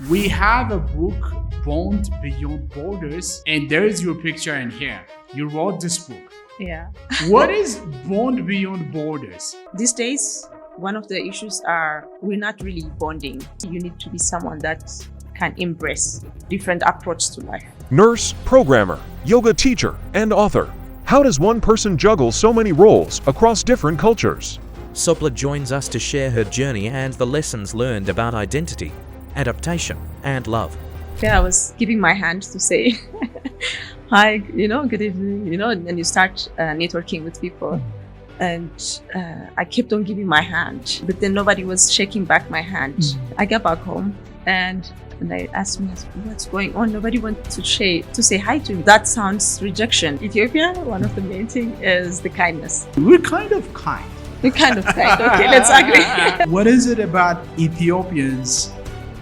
We have a book, Bond Beyond Borders, and there is your picture in here. You wrote this book. Yeah. What is Bond Beyond Borders? These days, one of the issues are we're not really bonding. You need to be someone that can embrace different approach to life. Nurse, programmer, yoga teacher, and author. How does one person juggle so many roles across different cultures? Seble joins us to share her journey and the lessons learned about identity, adaptation, and love. Yeah, I was giving my hand to say, hi, good evening, and you start networking with people. And I kept on giving my hand, but then nobody was shaking back my hand. I got back home and they asked me, what's going on? Nobody wanted to say hi to me. That sounds rejection. Ethiopia, one of the main things is the kindness. We're kind of kind. We're kind of kind. Okay, let's agree. What is it about Ethiopians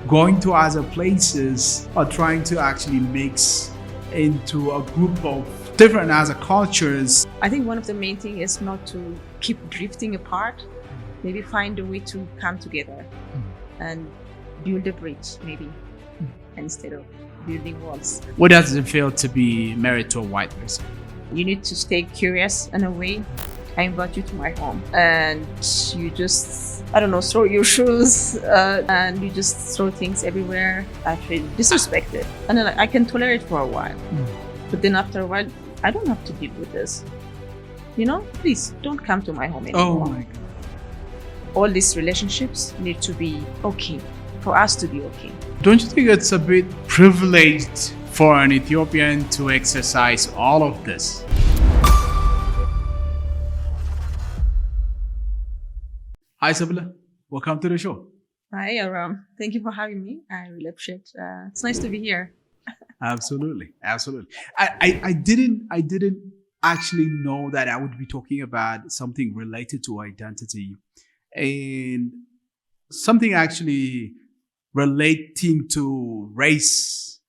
going to other places or trying to actually mix into a group of different other cultures? I think one of the main things is not to keep drifting apart. Maybe find a way to come together and build a bridge, maybe, instead of building walls. What does it feel to be married to a white person? You need to stay curious in a way. I invite you to my home and you just, throw your shoes and you just throw things everywhere. I feel disrespected. And then I can tolerate for a while. But then after a while, I don't have to deal with this. Please don't come to my home anymore. Oh my God. All these relationships need to be okay, for us to be okay. Don't you think it's a bit privileged for an Ethiopian to exercise all of this? Hi, Seble. Welcome to the show. Hi, Aram. Thank you for having me. I really appreciate it. It's nice to be here. Absolutely. I didn't actually know that I would be talking about something related to identity and something actually relating to race.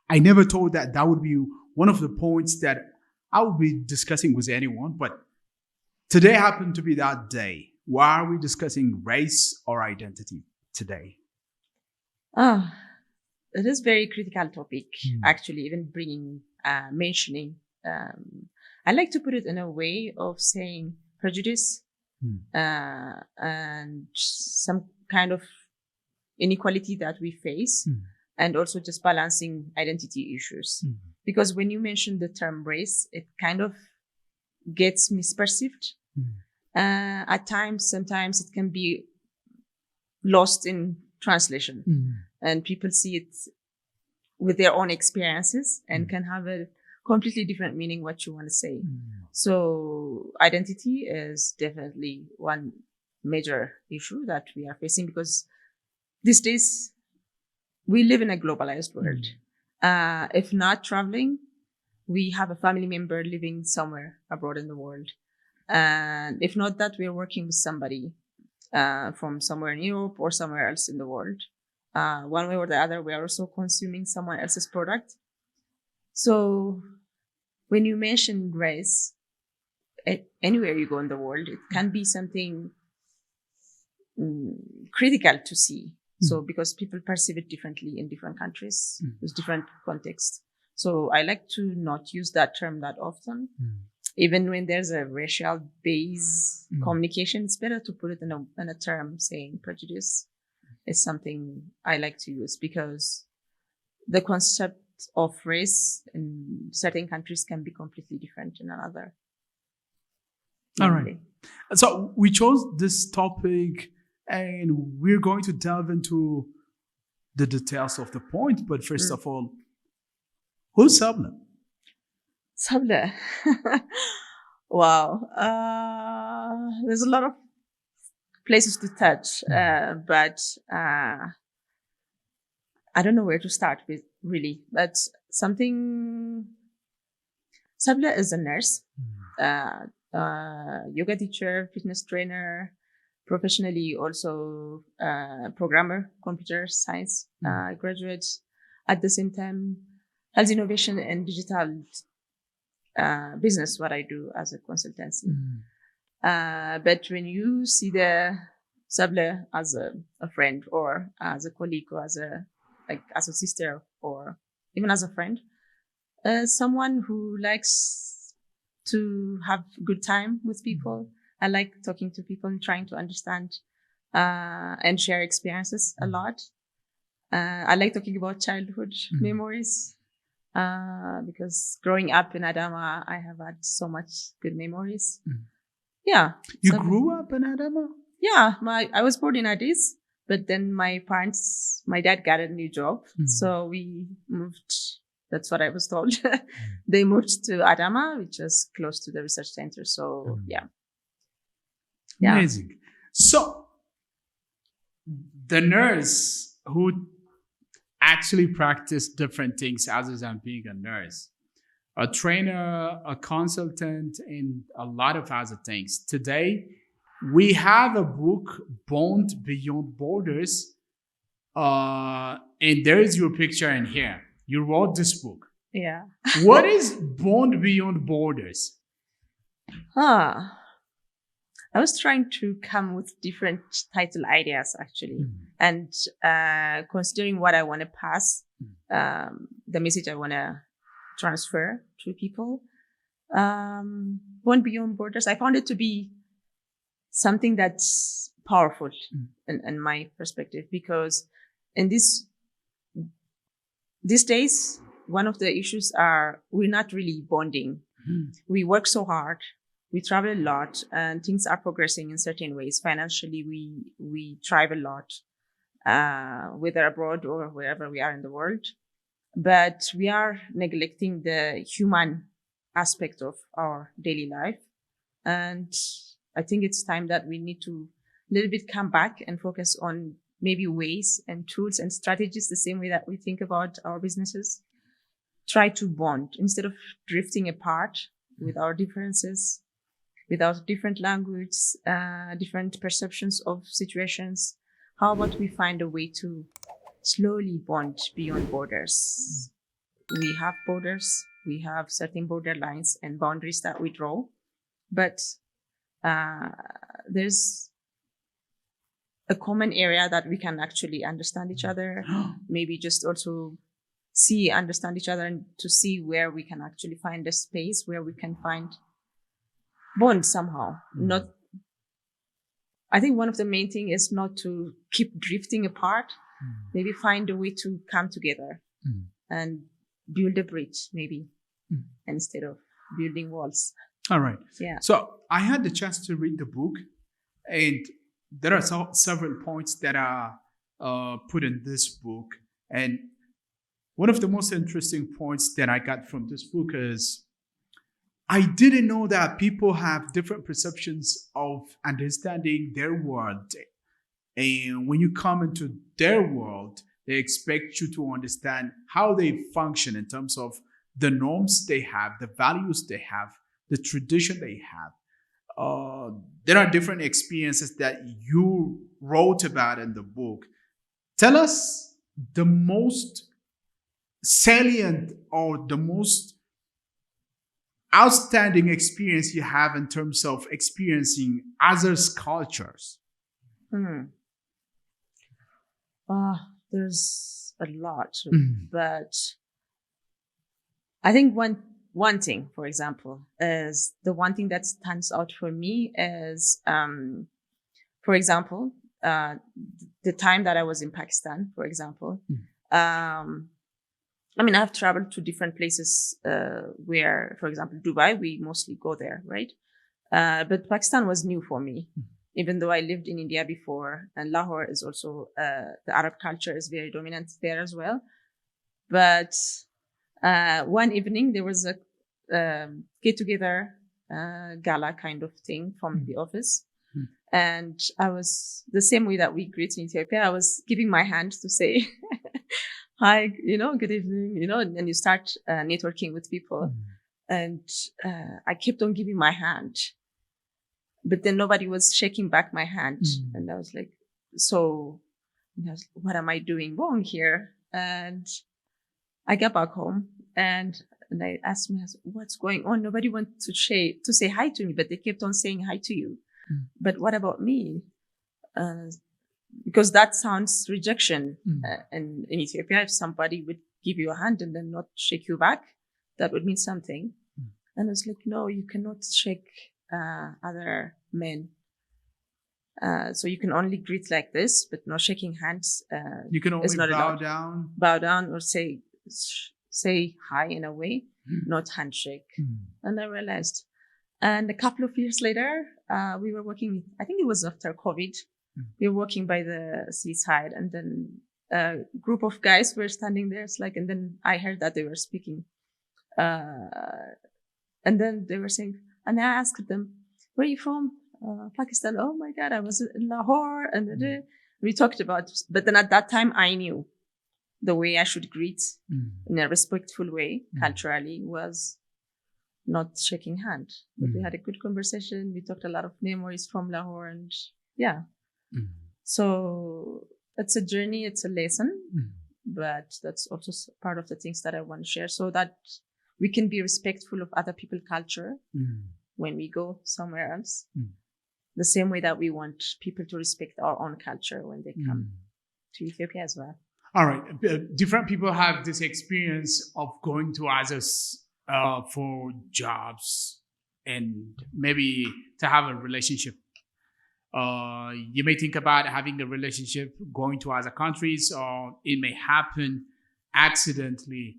I never thought that would be one of the points that I would be discussing with anyone, but today happened to be that day. Why are we discussing race or identity today? It is very critical topic, actually, even mentioning. I like to put it in a way of saying prejudice and some kind of inequality that we face, and also just balancing identity issues. Because when you mention the term race, it kind of gets misperceived. At times, sometimes it can be lost in translation. And people see it with their own experiences and can have a completely different meaning what you want to say. So identity is definitely one major issue that we are facing, because these days we live in a globalized world. If not traveling, we have a family member living somewhere abroad in the world. And if not that, we're working with somebody from somewhere in Europe or somewhere else in the world. One way or the other, we are also consuming someone else's product. So when you mention race, anywhere you go in the world, it can be something critical to see. So because people perceive it differently in different countries, with different contexts. So I like to not use that term that often. Even when there's a racial based communication, it's better to put it in a term saying prejudice is something I like to use, because the concept of race in certain countries can be completely different in another. All right. So we chose this topic and we're going to delve into the details of the point. But first of all, who's Seble? Seble. Wow. There's a lot of places to touch, but I don't know where to start with, really. But Seble is a nurse, yoga teacher, fitness trainer, professionally also programmer, computer science graduate. At the same time, health innovation and digital business, what I do as a consultancy. But when you see the Seble as a friend or as a colleague or as a sister or even as a friend. Someone who likes to have good time with people. I like talking to people and trying to understand and share experiences a lot. I like talking about childhood memories because growing up in Adama, I have had so much good memories. Yeah. You grew up in Adama? Yeah, I was born in Addis, but then my dad got a new job, so we moved. That's what I was told. They moved to Adama, which is close to the research center. So yeah. Amazing. So the nurse who actually practice different things other than being a nurse, a trainer, a consultant, and a lot of other things. Today, we have a book, Bond Beyond Borders, and there is your picture in here. You wrote this book. Yeah. What is Bond Beyond Borders? I was trying to come with different title ideas, actually. And considering what I want to pass, the message I want to transfer to people. Bond Beyond Borders, I found it to be something that's powerful in my perspective, because in these days, one of the issues are we're not really bonding. We work so hard, we travel a lot, and things are progressing in certain ways. Financially, we thrive a lot, whether abroad or wherever we are in the world. But we are neglecting the human aspect of our daily life. And I think it's time that we need to a little bit come back and focus on maybe ways and tools and strategies the same way that we think about our businesses. Try to bond instead of drifting apart with our differences, with our different language, different perceptions of situations. How about we find a way to slowly bond beyond borders? We have borders, we have certain border lines and boundaries that we draw, but there's a common area that we can actually understand each other, maybe just also understand each other, and to see where we can actually find a space where we can find bond somehow. I think one of the main thing is not to keep drifting apart, maybe find a way to come together and build a bridge maybe instead of building walls. All right. Yeah. So I had the chance to read the book, and there are several points that are put in this book. And one of the most interesting points that I got from this book is I didn't know that people have different perceptions of understanding their world. And when you come into their world, they expect you to understand how they function in terms of the norms they have, the values they have, the tradition they have. There are different experiences that you wrote about in the book. Tell us the most salient or the most outstanding experience you have in terms of experiencing others' cultures. There's a lot, but I think one thing, for example, is the one thing that stands out for me is, for example, the time that I was in Pakistan, for example. I mean, I've traveled to different places where, for example, Dubai, we mostly go there, right? But Pakistan was new for me, even though I lived in India before, and Lahore is also, the Arab culture is very dominant there as well. But one evening there was a get-together gala kind of thing from the office. And I was, the same way that we greet in Ethiopia, I was giving my hand to say, hi, good evening, and you start networking with people. And I kept on giving my hand, but then nobody was shaking back my hand. And I was like, what am I doing wrong here? And I got back home and I asked myself, what's going on? Nobody wanted to say hi to me, but they kept on saying hi to you. But what about me? because that sounds rejection. And in Ethiopia, if somebody would give you a hand and then not shake you back, that would mean something. And it's like, no, you cannot shake other men. So you can only greet like this, but no shaking hands. You can only bow down or say hi in a way, not handshake. And I realized. And a couple of years later, we were working, I think it was after COVID, we were walking by the seaside, and then a group of guys were standing there. It's like, and then I heard that they were speaking. And then they were saying, and I asked them, where are you from? Pakistan. Oh my God, I was in Lahore. And we talked about, but then at that time I knew the way I should greet in a respectful way, culturally, was not shaking hand. But we had a good conversation. We talked a lot of memories from Lahore, and yeah. So it's a journey, it's a lesson, but that's also part of the things that I want to share, so that we can be respectful of other people's culture when we go somewhere else. The same way that we want people to respect our own culture when they come to Ethiopia as well. All right. Different people have this experience of going to others for jobs and maybe to have a relationship. You may think about having a relationship, going to other countries, or it may happen accidentally.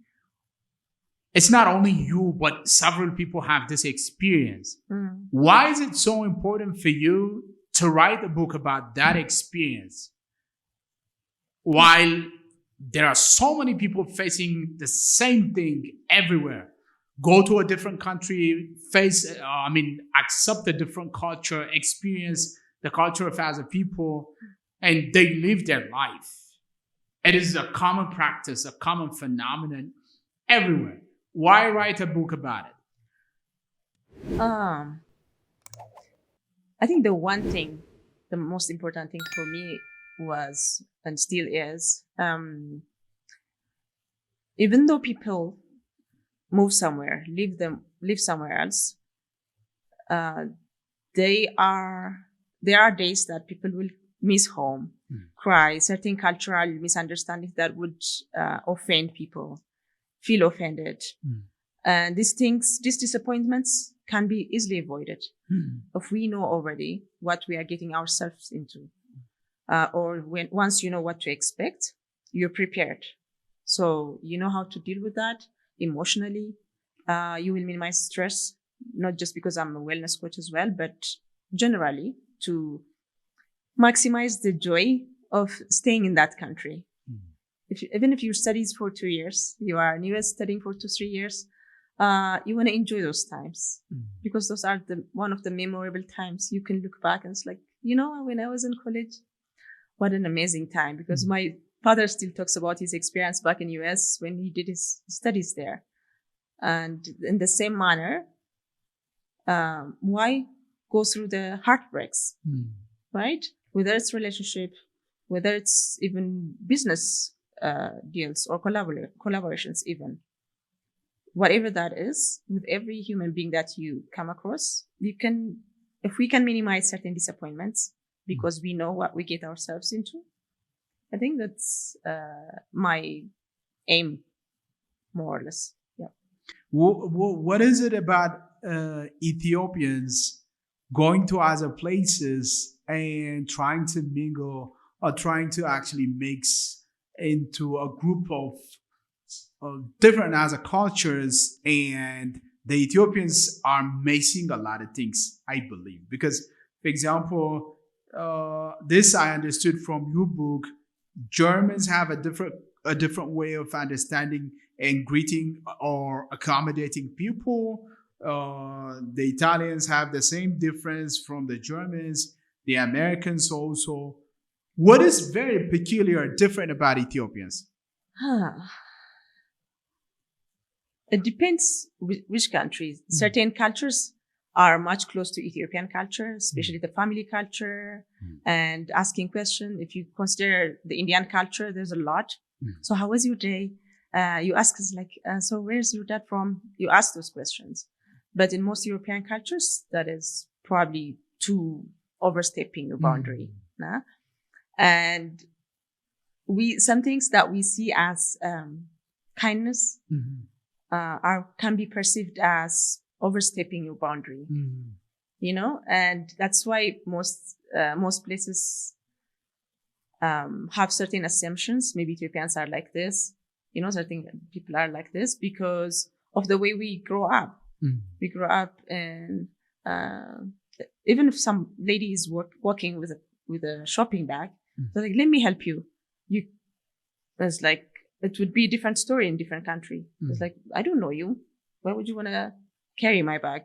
It's not only you, but several people have this experience. Why is it so important for you to write a book about that experience? While there are so many people facing the same thing everywhere. Go to a different country, accept a different culture, experience the culture of other people, and they live their life. It is a common practice, a common phenomenon everywhere. Why write a book about it? I think the most important thing for me was, and still is, even though people move somewhere, live somewhere else, there are days that people will miss home, cry, certain cultural misunderstandings that would offend people, feel offended. And these disappointments can be easily avoided if we know already what we are getting ourselves into. Or once you know what to expect, you're prepared. So you know how to deal with that emotionally. You will minimize stress, not just because I'm a wellness coach as well, but generally to maximize the joy of staying in that country. Even if you studied for 2 years, you are in US studying for 2-3 years, you want to enjoy those times because those are one of the memorable times. You can look back and it's like, when I was in college, what an amazing time, because my father still talks about his experience back in US when he did his studies there. And in the same manner, why go through the heartbreaks, right? Whether it's relationship, whether it's even business deals or collaborations even. Whatever that is, with every human being that you come across, if we can minimize certain disappointments because we know what we get ourselves into, I think that's my aim, more or less. Yeah. What is it about Ethiopians going to other places and trying to mingle or trying to actually mix into a group of different other cultures, and the Ethiopians are missing a lot of things, I believe. Because, for example, this I understood from your book, Germans have a different way of understanding and greeting or accommodating people. The Italians have the same difference from the Germans, the Americans also. What is very peculiar, different about Ethiopians? It depends which country. Certain cultures are much close to Ethiopian culture, especially the family culture and asking questions. If you consider the Indian culture, there's a lot. So how was your day? You ask us like, so where's your dad from? You ask those questions. But in most European cultures, that is probably too overstepping your boundary. nah? And some things that we see as kindness can be perceived as overstepping your boundary, and that's why most places have certain assumptions. Maybe Ethiopians are like this, certain people are like this because of the way we grow up. We grow up, and even if some lady is walking with a shopping bag, they're like, "Let me help you." It's like it would be a different story in different country. It's like, I don't know you. Why would you want to carry my bag?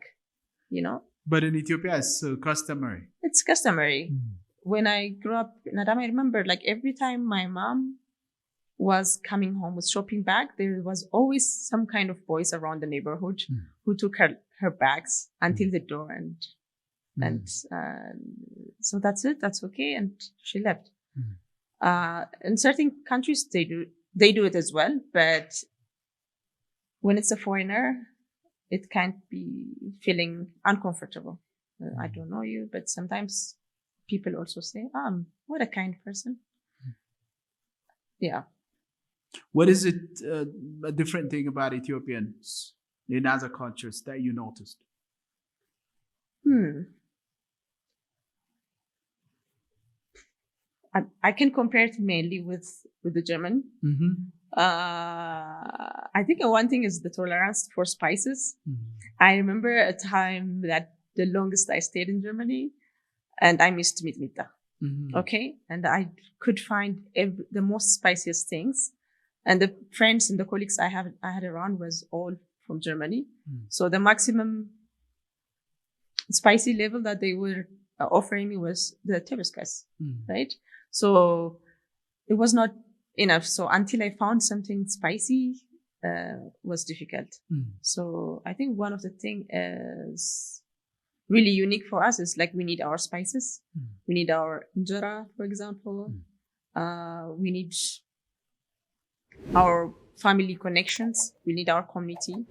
But in Ethiopia, it's customary. It's customary. When I grew up in Adam, I remember like every time my mom was coming home with shopping bag, there was always some kind of boys around the neighborhood who took her bags until the door, and so that's it. That's okay, and she left. In certain countries, they do it as well, but when it's a foreigner, it can't be feeling uncomfortable. I don't know you, but sometimes people also say, what a kind person. Yeah. What is it, a different thing about Ethiopians in other cultures that you noticed? I can compare it mainly with the German. I think one thing is the tolerance for spices. I remember a time that the longest I stayed in Germany, and I missed mitmita. Okay, and I could find the most spiciest things, and the friends and the colleagues I had around was all from Germany. So the maximum spicy level that they were offering me was the Tebeskas, right? So it was not enough. So until I found something spicy, was difficult. So I think one of the things is really unique for us is like we need our spices. We need our injera, for example. We need our family connections. We need our community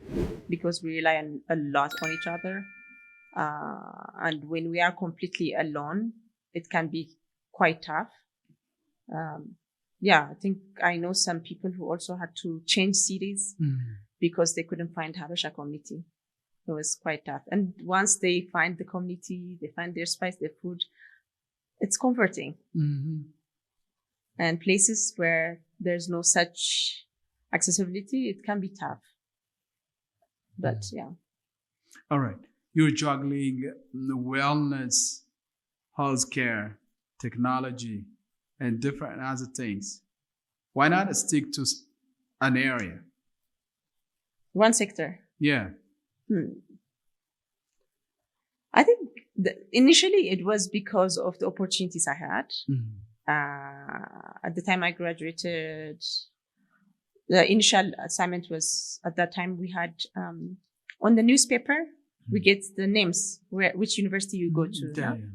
because we rely a lot on each other. And when we are completely alone, it can be quite tough. I think I know some people who also had to change cities because they couldn't find Habesha community. It was quite tough. And once they find the community, they find their spice, their food, it's comforting. And places where there's no such accessibility, it can be tough. But yeah. All right. You're juggling the wellness, healthcare, technology, and different other things. Why not stick to an area? One sector. Yeah. I think initially it was because of the opportunities I had. At the time I graduated, the initial assignment was, at that time we had, on the newspaper, we get the names, which university you go to.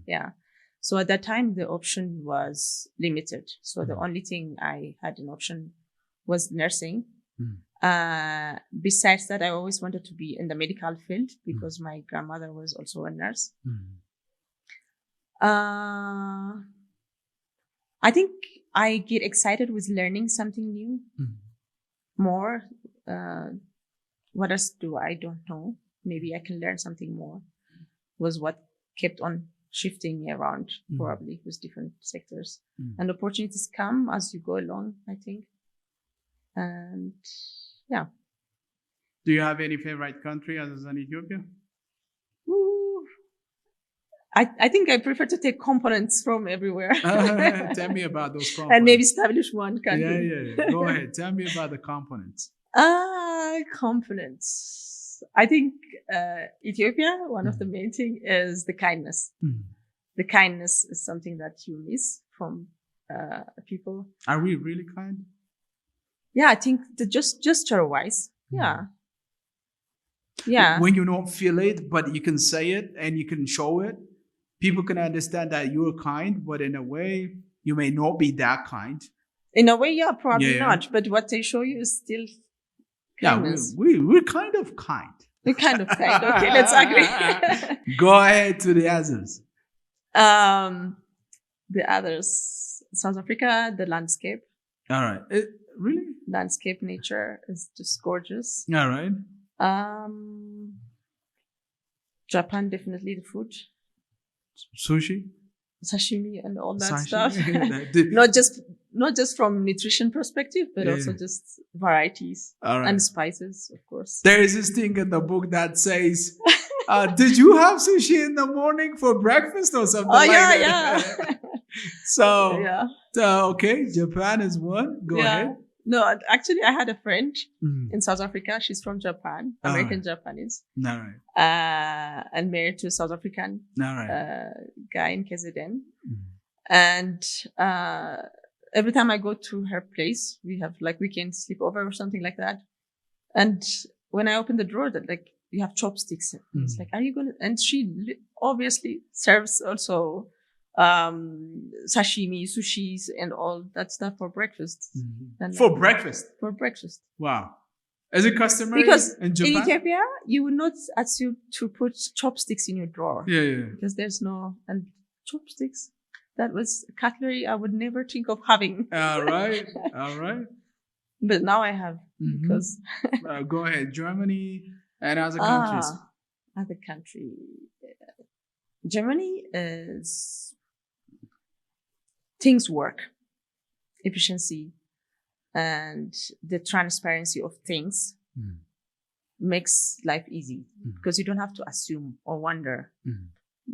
Yeah. So at that time, the option was limited. So the only thing I had an option was nursing. Besides that, I always wanted to be in the medical field because my grandmother was also a nurse. I think I get excited with learning something new more. What else I don't know. Maybe I can learn something more was what kept on shifting me around probably with different sectors. And opportunities come as you go along, I think. And yeah. Do you have any favorite country other than Ethiopia? I think I prefer to take components from everywhere. Tell me about those components. And maybe establish one country. Yeah. Go ahead. Tell me about the components. Components. I think Ethiopia, one of the main thing is the kindness. The kindness is something that you miss from people. Are we really kind? Yeah, I think gesture-wise, yeah. When you don't feel it, but you can say it and you can show it, people can understand that you're kind, but in a way, you may not be that kind. In a way, yeah, probably not. But what they show you is still kindness. Yeah, we're kind of kind. We're kind of kind. Okay, let's agree. Go ahead to the others. The others, South Africa, the landscape, All right. Really? landscape nature is just gorgeous. All right. Japan, definitely the food, Sushi? sashimi, and all that Sashimi? stuff. That- not just from nutrition perspective, but Yeah. also just varieties All right. and spices, of course. There is this thing in the book that says, did you have sushi in the morning for breakfast or something Oh like yeah, that? yeah, So, yeah. Okay, Japan is one. Go Yeah. ahead. No, actually, I had a friend Mm. in South Africa. She's from Japan, All right. American Japanese, All right. and married to a South African All right. guy in KZN. Mm. And every time I go to her place, we have like weekend sleepover or something like that. And when I open the drawer, that like you have chopsticks. And it's like, are you gonna? And she obviously serves also sashimi, sushis, and all that stuff for breakfast. And For breakfast. for breakfast. Wow. Is it customary Because in in Japan? Ethiopia, you would not assume to put chopsticks in your drawer Yeah, yeah. because there's no and chopsticks. That was cutlery I would never think of having, All right. All right. but now I have Mhm. because Go ahead. Germany and other countries. other country. Germany is things work, efficiency, and the transparency of things Mm. makes life easy because you don't have to assume or wonder. Mm.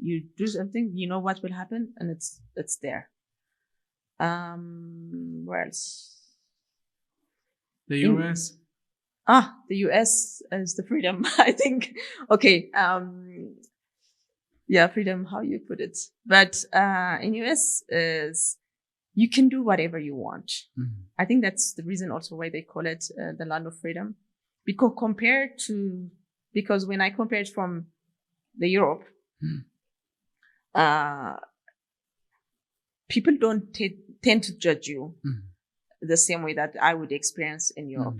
You do something, you know what will happen, and it's there. Where else? The In- US. The US is the freedom, I think. Okay. Yeah, freedom, how you put it. But in US is you can do whatever you want. Mhm. I think that's the reason also why they call it the land of freedom. Because when I compare it from the Europe, people don't tend to judge you the same way that I would experience in Europe.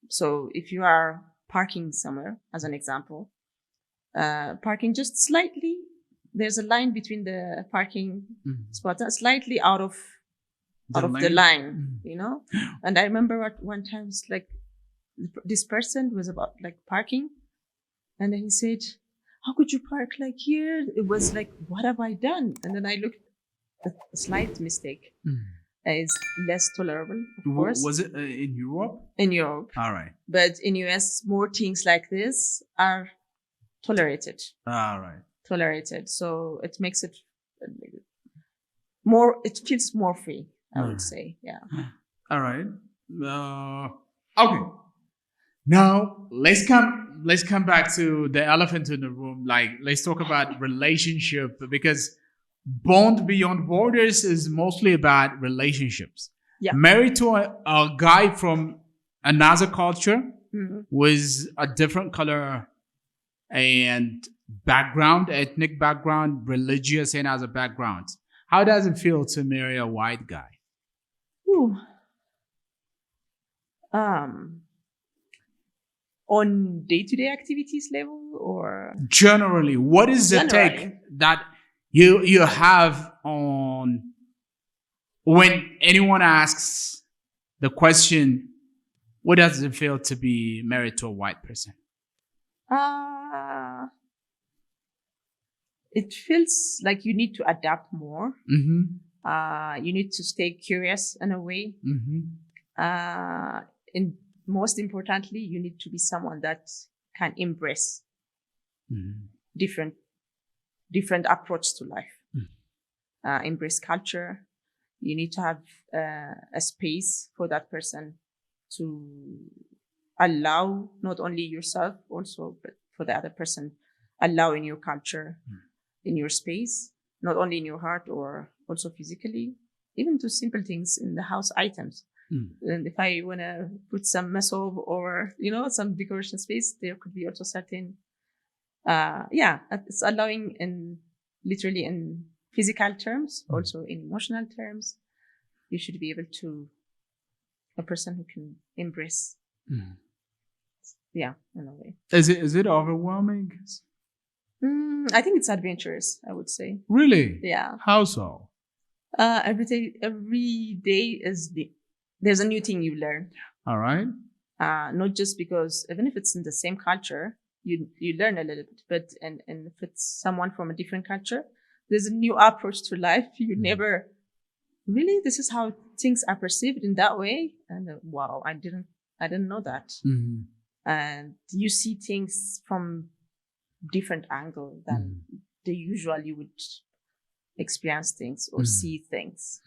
So if you are parking somewhere, as an example, parking just slightly, there's a line between the parking spots, slightly out of the line, you know? And I remember at one time, it's like this person was about like parking. And then he said, how could you park like here? It was like, what have I done? And then I looked at a slight mistake. Is less tolerable, of course. Was it in Europe? In Europe. All right. But in US, more things like this are tolerated. All right. Tolerated. So it makes it more, it feels more free, I would say. Yeah. All right. Okay. Now let's come back to the elephant in the room. Like, let's talk about relationship, because Bond Beyond Borders is mostly about relationships. Yeah. Married to a guy from another culture Mm-hmm. with a different color and background, ethnic background, religious and other backgrounds. How does it feel to marry a white guy? Ooh. On day-to-day activities level or Generally, what is the Generally. take that you have on when anyone asks the question, what does it feel to be married to a white person? it feels like you need to adapt more. Mm-hmm. You need to stay curious in a way. Mm-hmm. And most importantly, you need to be someone that can embrace Mm-hmm. different approach to life. Embrace culture. You need to have a space for that person to allow not only yourself also, but for the other person, allow in your culture, in your space, not only in your heart or also physically, even to simple things in the house items. And if I want to put some masob or, some decoration space, there could be also certain, it's allowing literally in physical terms, also in emotional terms. You should be able to, a person who can embrace. In a way. Is it overwhelming? I think it's adventurous, I would say. Really? Yeah. How so? Every day there's a new thing you learn. All right. Not just because even if it's in the same culture, you learn a little bit, but and if it's someone from a different culture, there's a new approach to life. You never really, this is how things are perceived in that way. And wow, I didn't know that. Mm-hmm. And you see things from different angle than the usual you would experience things or see things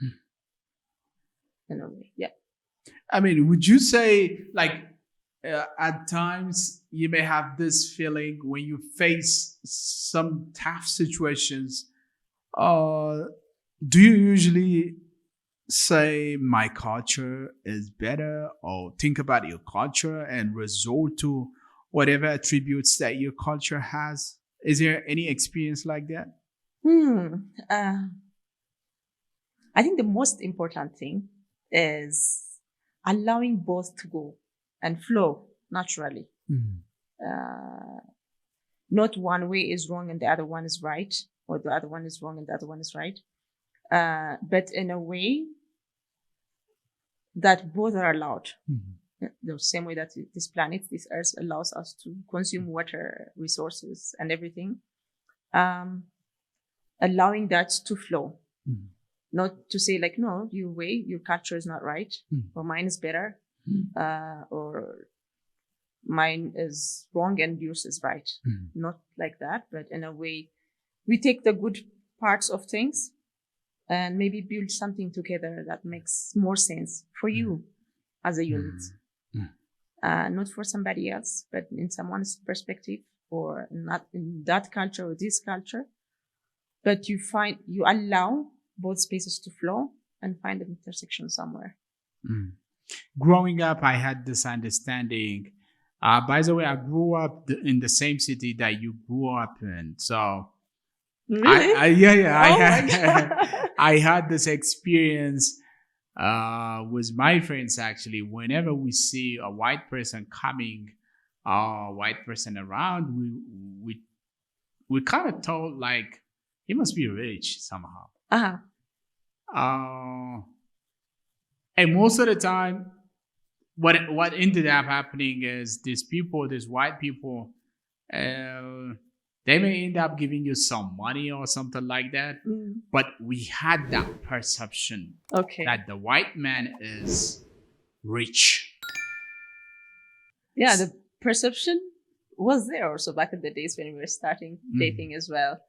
in a way. Yeah. I mean, would you say, like, at times you may have this feeling when you face some tough situations, do you usually say my culture is better, or think about your culture and resort to whatever attributes that your culture has? Is there any experience like that? I think the most important thing is allowing both to go and flow naturally. Not one way is wrong and the other one is right, or the other one is wrong and the other one is right. But in a way that both are allowed. The same way that this planet, this earth, allows us to consume water, resources, and everything. Allowing that to flow. Not to say like, no, your culture is not right, or mine is better, or mine is wrong and yours is right. Not like that, but in a way, we take the good parts of things and maybe build something together that makes more sense for you as a unit. Not for somebody else, but in someone's perspective, or not in that culture or this culture. But you allow both spaces to flow and find an intersection somewhere. Growing up, I had this understanding. By the way, I grew up in the same city that you grew up in. So, Really? I had this experience with my friends. Actually, whenever we see a white person coming, a white person around, we kind of thought like he must be rich somehow. And most of the time, what ended up happening is these white people, they may end up giving you some money or something like that. But we had that perception that the white man is rich. Yeah, the perception was there also back in the days when we were starting dating as well.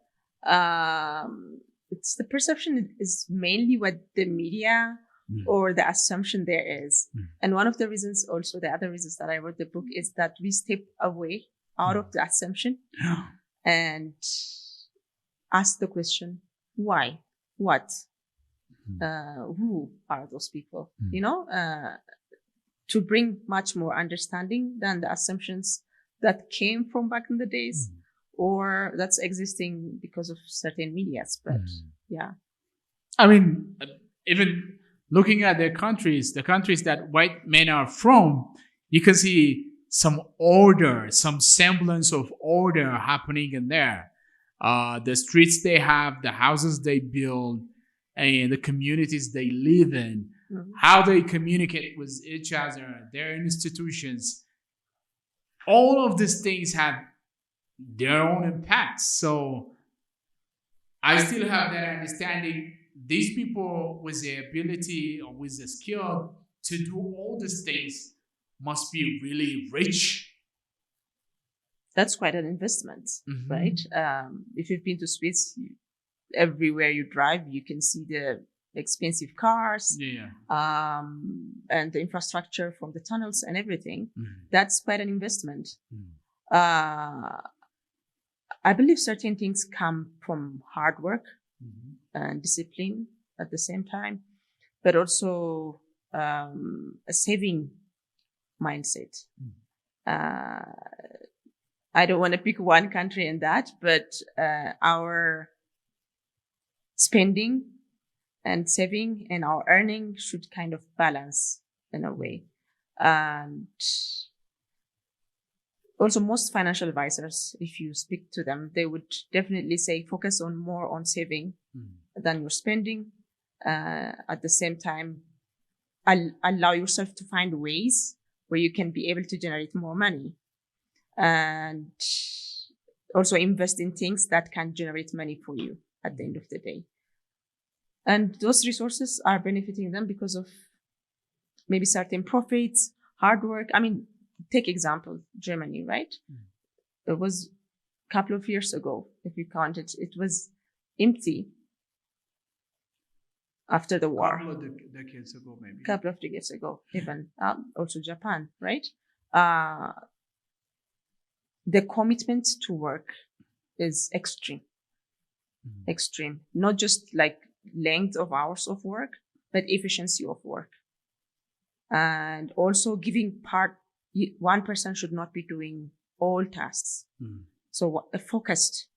It's the perception is mainly what the media or the assumption there is. And one of the reasons, also the other reasons that I wrote the book, is that we step away out of the assumption and ask the question, why? What? Who are those people? To bring much more understanding than the assumptions that came from back in the days or that's existing because of certain medias. But yeah. I mean, even looking at the countries that white men are from, you can see some order, some semblance of order happening in there. The streets they have, the houses they build, and the communities they live in, how they communicate with each other, their institutions. All of these things have their own impacts. So I still have that understanding. These people with the ability or with the skill to do all these things must be really rich. That's quite an investment, right? If you've been to Swiss, everywhere you drive, you can see the expensive cars, and the infrastructure from the tunnels and everything. That's quite an investment. I believe certain things come from hard work and discipline at the same time, but also a saving mindset. I don't want to pick one country in that, but our spending and saving and our earning should kind of balance in a way. And Also, most financial advisors, if you speak to them, they would definitely say focus on more on saving than your spending. At the same time, allow yourself to find ways where you can be able to generate more money, and also invest in things that can generate money for you at the end of the day. And those resources are benefiting them because of maybe certain profits, hard work. I mean, take example, Germany, right? It was a couple of years ago, if you count it, it was empty after the war. Couple of decades ago, maybe. Couple of decades ago, even also Japan, right? The commitment to work is extreme. Extreme. Not just like length of hours of work, but efficiency of work. And also giving part, one person should not be doing all tasks. So focused.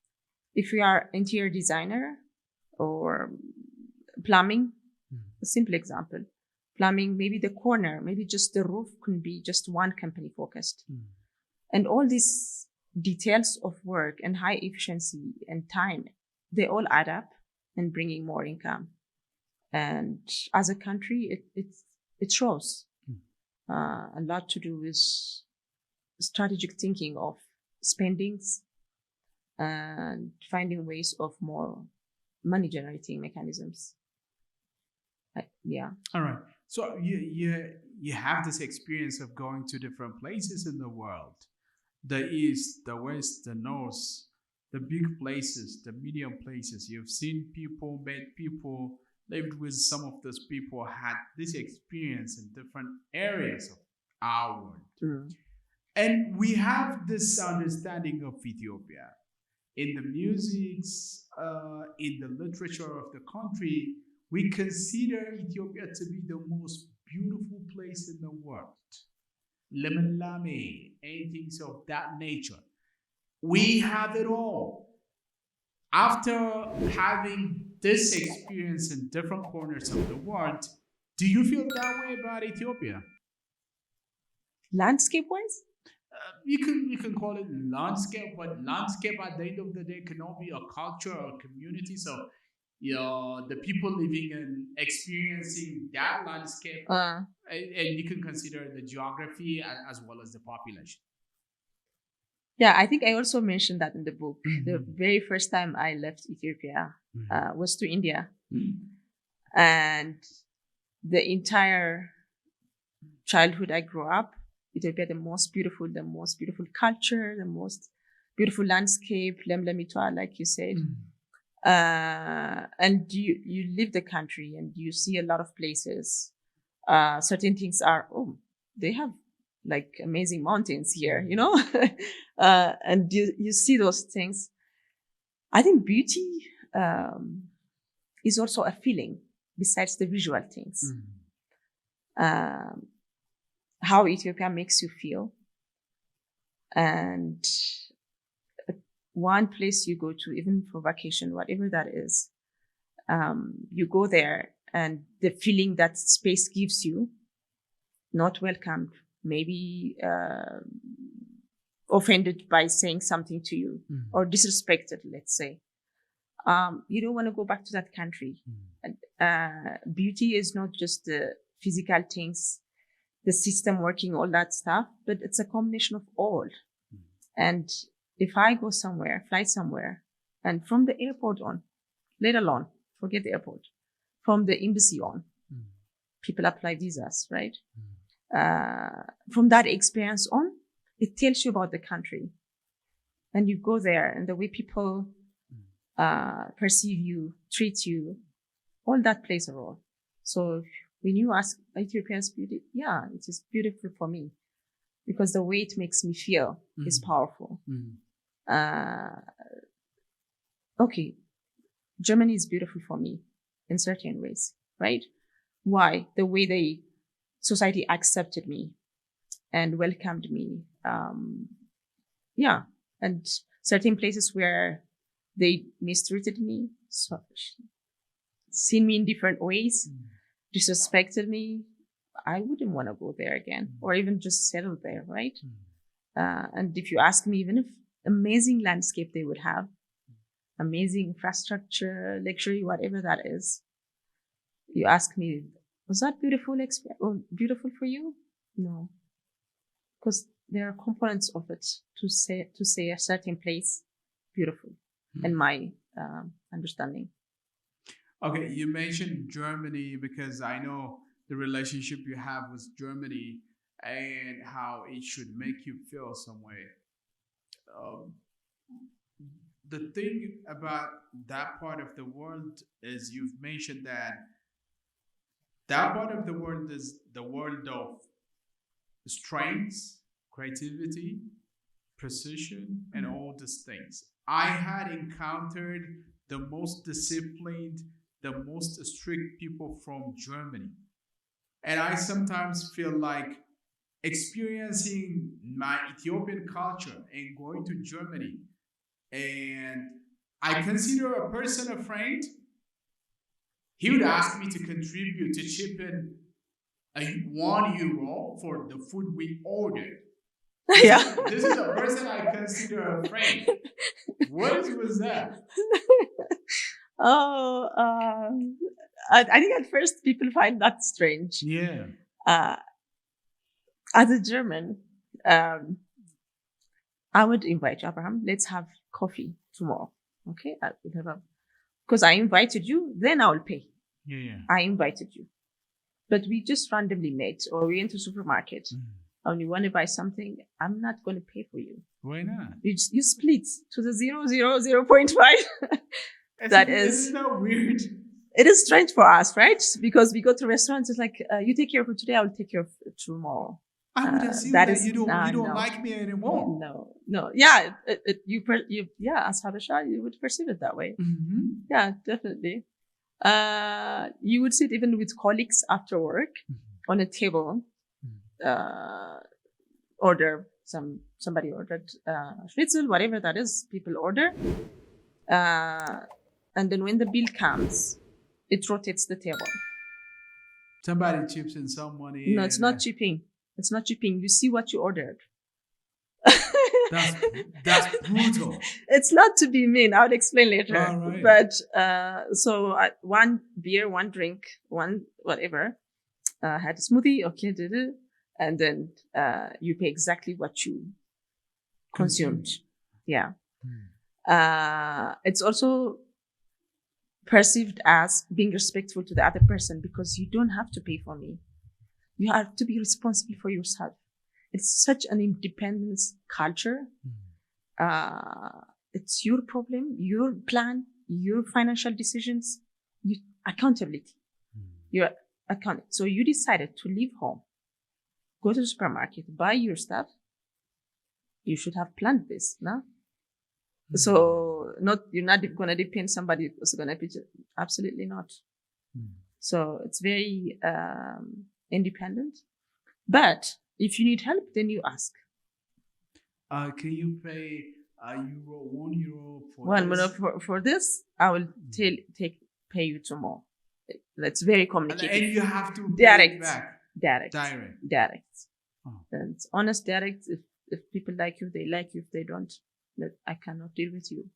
If you are interior designer or plumbing, a simple example, plumbing, maybe the corner, maybe just the roof can be just one company focused. And all these details of work and high efficiency and time, they all add up and bringing more income. And as a country, it shows a lot to do with strategic thinking of spendings and finding ways of more money generating mechanisms. Yeah. All right. So you have this experience of going to different places in the world, the East, the West, the North, the big places, the medium places. You've seen people, met people, lived with some of those people, had this experience in different areas of our world. And we have this understanding of Ethiopia. In the musics, in the literature of the country, we consider Ethiopia to be the most beautiful place in the world. Lemelame, anything of that nature. We have it all. After having this experience in different corners of the world, do you feel that way about Ethiopia? Landscape-wise? You can call it landscape, but landscape at the end of the day cannot be a culture or a community. So, the people living and experiencing that landscape, and you can consider the geography as well as the population. Yeah, I think I also mentioned that in the book. The very first time I left Ethiopia was to India. And the entire childhood I grew up, Ethiopia, the most beautiful culture, the most beautiful landscape, Lemlemitwa, like you said. And you leave the country and you see a lot of places. Certain things are, they have like amazing mountains here, and you see those things. I think beauty is also a feeling besides the visual things. How Ethiopia makes you feel. And one place you go to, even for vacation, whatever that is, you go there and the feeling that space gives you, not welcomed, maybe offended by saying something to you or disrespected, let's say. You don't want to go back to that country. Beauty is not just the physical things, the system working, all that stuff, but it's a combination of all. And if I go somewhere, fly somewhere, and from the airport on, let alone, forget the airport, from the embassy on, people apply visas, right? From that experience on, it tells you about the country. And you go there and the way people perceive you, treat you, all that plays a role. So when you ask Ethiopia's beauty, yeah, it is beautiful for me because the way it makes me feel is powerful. Okay, Germany is beautiful for me in certain ways, right? Why? The way society accepted me and welcomed me. And certain places where they mistreated me, seen me in different ways, disrespected me. I wouldn't want to go there again or even just settle there, right? And if you ask me, even if amazing landscape they would have, amazing infrastructure, luxury, whatever that is, you ask me, was that beautiful for you? No, because there are components of it to say a certain place beautiful, in my understanding. Okay, you mentioned Germany because I know the relationship you have with Germany and how it should make you feel some way. Um, the thing about that part of the world is you've mentioned that part of the world is the world of strength, creativity, precision, and all these things. I had encountered the most disciplined, the most strict people from Germany. And I sometimes feel like experiencing my Ethiopian culture and going to Germany, and I consider a person a friend. He would ask me to contribute, to chip in €1 for the food we ordered. This is a person I consider a friend. Was that? Oh, I think at first people find that strange. Yeah. As a German, I would invite you, Abraham. Let's have coffee tomorrow. Okay? Because I invited you, then I will pay. Yeah. I invited you. But we just randomly met, or we went to supermarket, and you want to buy something, I'm not going to pay for you. Why not? You split to the 0.5. Isn't that weird? It is strange for us, right? Because we go to restaurants, it's like, you take care of it today, I will take care of it tomorrow. I would assume that you don't like me anymore. No. Yeah, as Habesha, you would perceive it that way. Mm-hmm. Yeah, definitely. You would sit even with colleagues after work on a table, somebody ordered schnitzel, whatever that is, people order. And then when the bill comes, it rotates the table. Somebody chips in some money. No, it's not chipping. It's not chipping. You see what you ordered. That's brutal. It's not to be mean. I'll explain later. All right. But so one beer, one drink, one whatever, had a smoothie. Okay, and then you pay exactly what you consumed. Yeah. It's also perceived as being respectful to the other person because you don't have to pay for me. You have to be responsible for yourself. It's such an independence culture. It's your problem, your plan, your financial decisions, accountability. You're accountable. So you decided to leave home, go to the supermarket, buy your stuff. You should have planned this, no? So you're not going to depend somebody who's going to be absolutely not. So it's very independent. But if you need help, then you ask. Can you pay €1 for €1 for this? I will pay you tomorrow. That's very communicative. And you have to direct, back. Direct. Oh. And it's honest, direct. If people like you, they like you. If they don't, I cannot deal with you.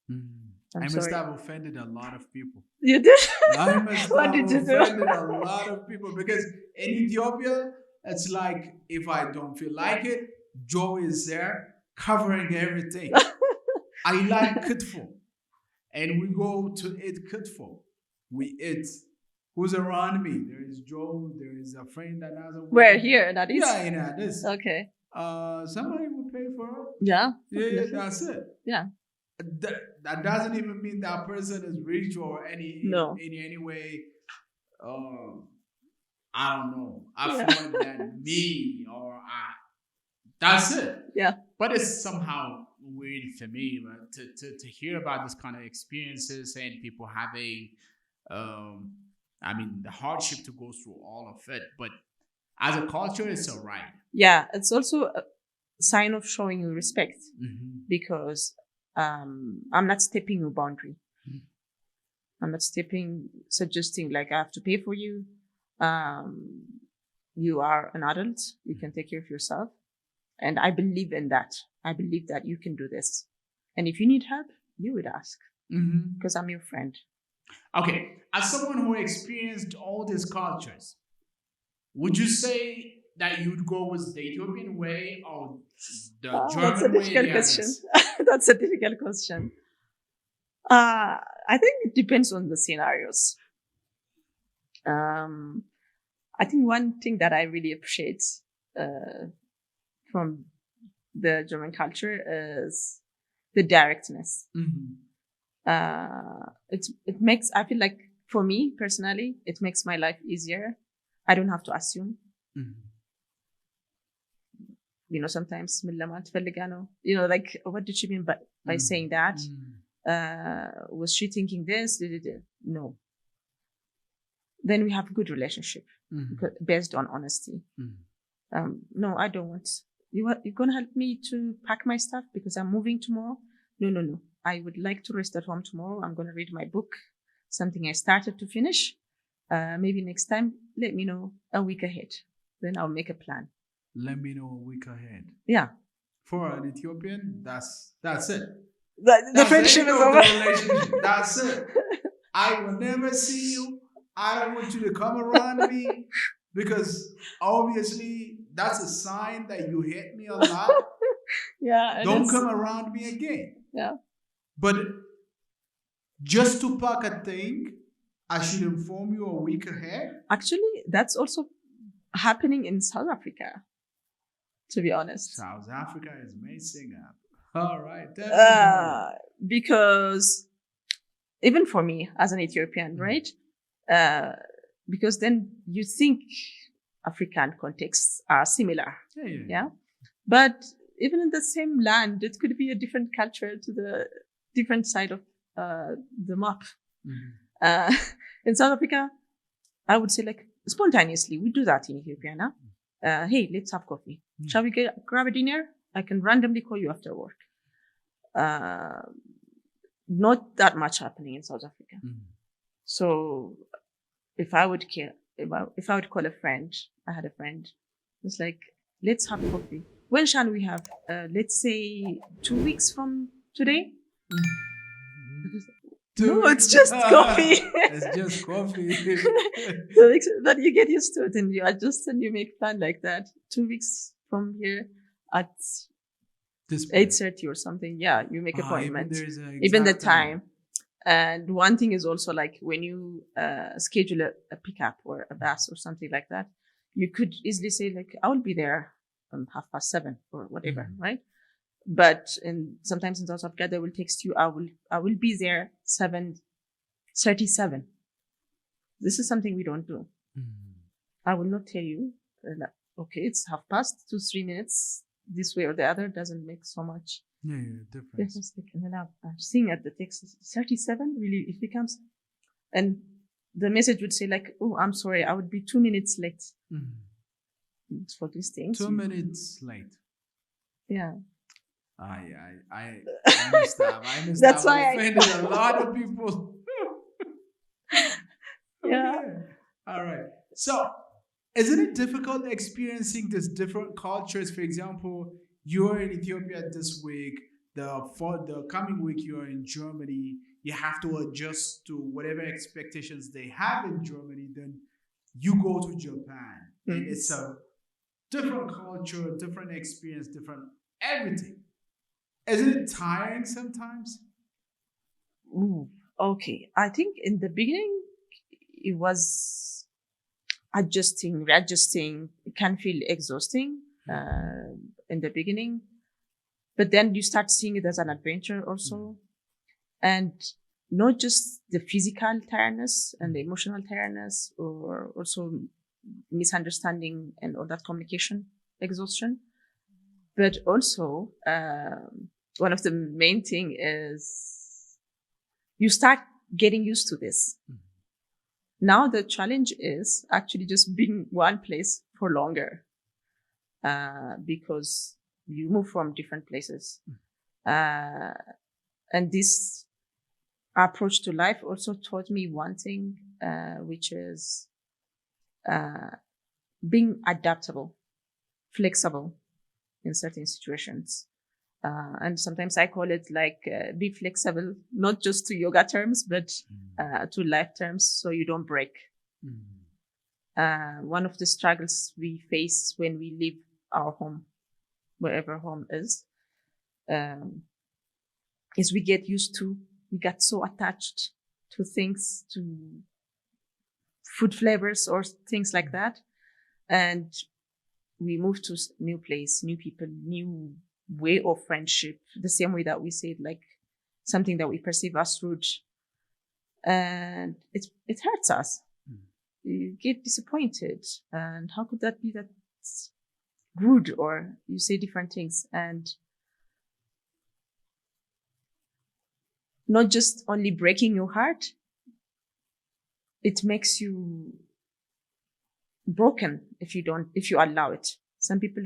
I must have offended a lot of people. You did? I must What have did you do? offended a lot of people because in Ethiopia, it's like if I don't feel like it, Joe is there covering everything. I like kitfo, and we go to eat kitfo. We eat. Who's around me? There is Joe. There is a friend that has a. Where here? That is. Yeah, in Addis. Okay. Somebody will pay for it. Yeah. Yeah, that's it. Yeah. That doesn't even mean that person is rich or in any way. I don't know. Affluent than me or that's it. Yeah. But it's somehow weird for me to hear about this kind of experiences and people having, the hardship to go through all of it. But as a culture, it's all right. Yeah, it's also a sign of showing you respect because I'm not stepping your boundary. I'm not suggesting like I have to pay for you. You are an adult. You can take care of yourself. And I believe in that. I believe that you can do this. And if you need help, you would ask because I'm your friend. Okay, as someone who experienced all these cultures, would you say that you'd go with the Ethiopian way or the That's a German way? difficult The question. others? That's a difficult question. I think it depends on the scenarios. I think one thing that I really appreciate from the German culture is the directness. It makes, I feel like for me personally, it makes my life easier. I don't have to assume. You know, sometimes you know, like, what did she mean by saying that? Was she thinking this? No. Then we have a good relationship based on honesty. No, I don't want. You're going to help me to pack my stuff because I'm moving tomorrow? No. I would like to rest at home tomorrow. I'm going to read my book, something I started to finish. Maybe next time, let me know a week ahead. Then I'll make a plan. Let me know a week ahead. Yeah. For an Ethiopian, that's it. The friendship is over. The relationship. That's it. I will never see you. I don't want you to come around me because obviously that's a sign that you hate me a lot. Yeah. Don't come around me again. Yeah. But just to pack a thing, I should inform you a week ahead. Actually, that's also happening in South Africa, to be honest. South Africa is messing up. All right. Because even for me as an Ethiopian, right? Because then you think African contexts are similar. Yeah. But even in the same land, it could be a different culture to the different side of the map. In South Africa, I would say like spontaneously, we do that in Ethiopia now. Hey, let's have coffee. Shall we grab a dinner? I can randomly call you after work. Not that much happening in South Africa. So if I would call a friend, I had a friend, it's like, let's have coffee. When shall we have? Let's say 2 weeks from today. No, it's just coffee. It's just coffee. But you get used to it and you adjust and you make plan like that. 2 weeks from here at 8:30 or something. Yeah, you make appointment. Even the time. And one thing is also like when you schedule a pickup or a bus or something like that, you could easily say like, I will be there 7:30 or whatever, right? But sometimes in South Africa, they will text you, I will be there 7:37. This is something we don't do. I will not tell you, okay, it's 2-3 minutes this way or the other doesn't make so much difference. And then I'm seeing at the text 37 really it becomes, and the message would say like, oh, I'm sorry, I would be 2 minutes late. For these things. 2 minutes late. Yeah. I understand. That's why I offended a lot of people. Yeah. Okay. All right. So, isn't it difficult experiencing these different cultures? For example, you're in Ethiopia this week. For the coming week, you're in Germany. You have to adjust to whatever expectations they have in Germany. Then you go to Japan, and it's a different culture, different experience, different everything. Isn't it tiring sometimes? Okay. I think in the beginning, it was readjusting. It can feel exhausting in the beginning. But then you start seeing it as an adventure also. And not just the physical tiredness and the emotional tiredness, or also misunderstanding and all that communication exhaustion. But also, one of the main thing is you start getting used to this. Now the challenge is actually just being one place for longer, because you move from different places. And this approach to life also taught me one thing, which is being adaptable, flexible. in certain situations. And sometimes I call it like be flexible, not just to yoga terms, but to life terms, so you don't break. One of the struggles we face when we leave our home, wherever home is we get so attached to things, to food flavors or things like that. And we move to new place, new people, new way of friendship, the same way that we said, like something that we perceive as rude. And it hurts us. You get disappointed. And how could that be that's rude? Or you say different things. And not just only breaking your heart, it makes you broken if you allow it. Some people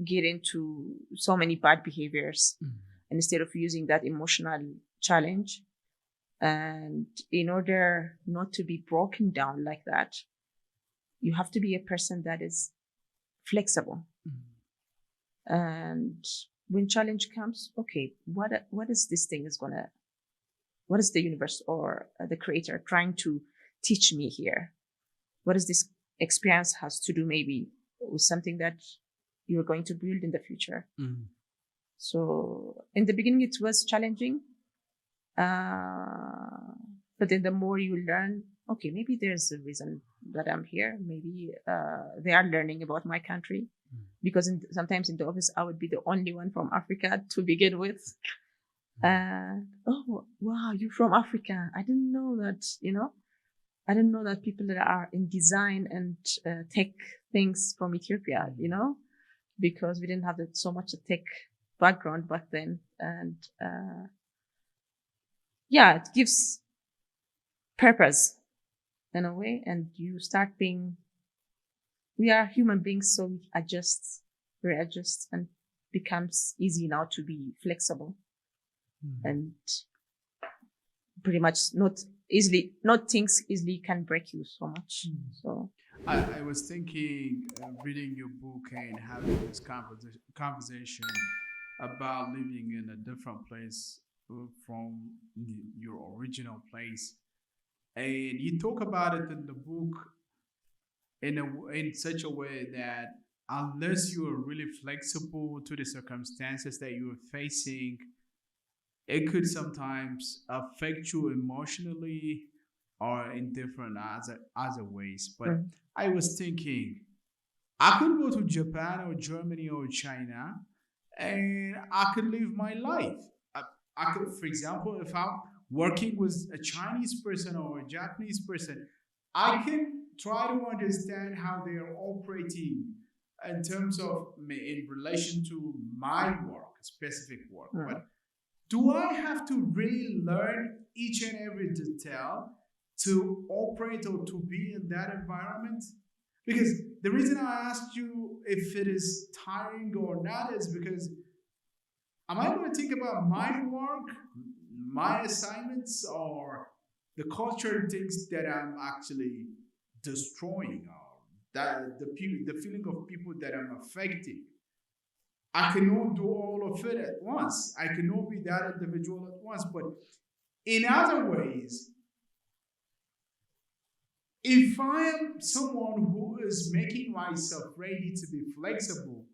get into so many bad behaviors, and instead of using that emotional challenge, and in order not to be broken down like that, you have to be a person that is flexible. And when challenge comes, okay, what is this thing what is the universe or the creator trying to teach me here? What is this experience has to do maybe with something that you're going to build in the future? So in the beginning, it was challenging. But then the more you learn, okay, maybe there's a reason that I'm here. Maybe they are learning about my country. Because sometimes in the office, I would be the only one from Africa to begin with. Oh, wow, you're from Africa. I didn't know that, I didn't know that people that are in design and tech things from Ethiopia, because we didn't have so much a tech background back then. And it gives purpose in a way. And you start we are human beings, so we readjust, and becomes easy now to be flexible. And pretty much not things easily can break you so much. So I was thinking, reading your book and having this conversation about living in a different place from your original place, and you talk about it in the book in such a way that unless you are really flexible to the circumstances that you are facing, it could sometimes affect you emotionally or in different other ways. But I was thinking, I could go to Japan or Germany or China, and I could live my life. I could, for example, if I'm working with a Chinese person or a Japanese person, I can try to understand how they are operating in terms of in relation to my work, specific work. But do I have to really learn each and every detail to operate or to be in that environment? Because the reason I asked you if it is tiring or not is because am I going to think about my work, my assignments, or the culture things that I'm actually destroying, or that the feeling of people that I'm affecting? I cannot do all of it at once. I cannot be that individual at once. But in other ways, if I am someone who is making myself ready to be flexible,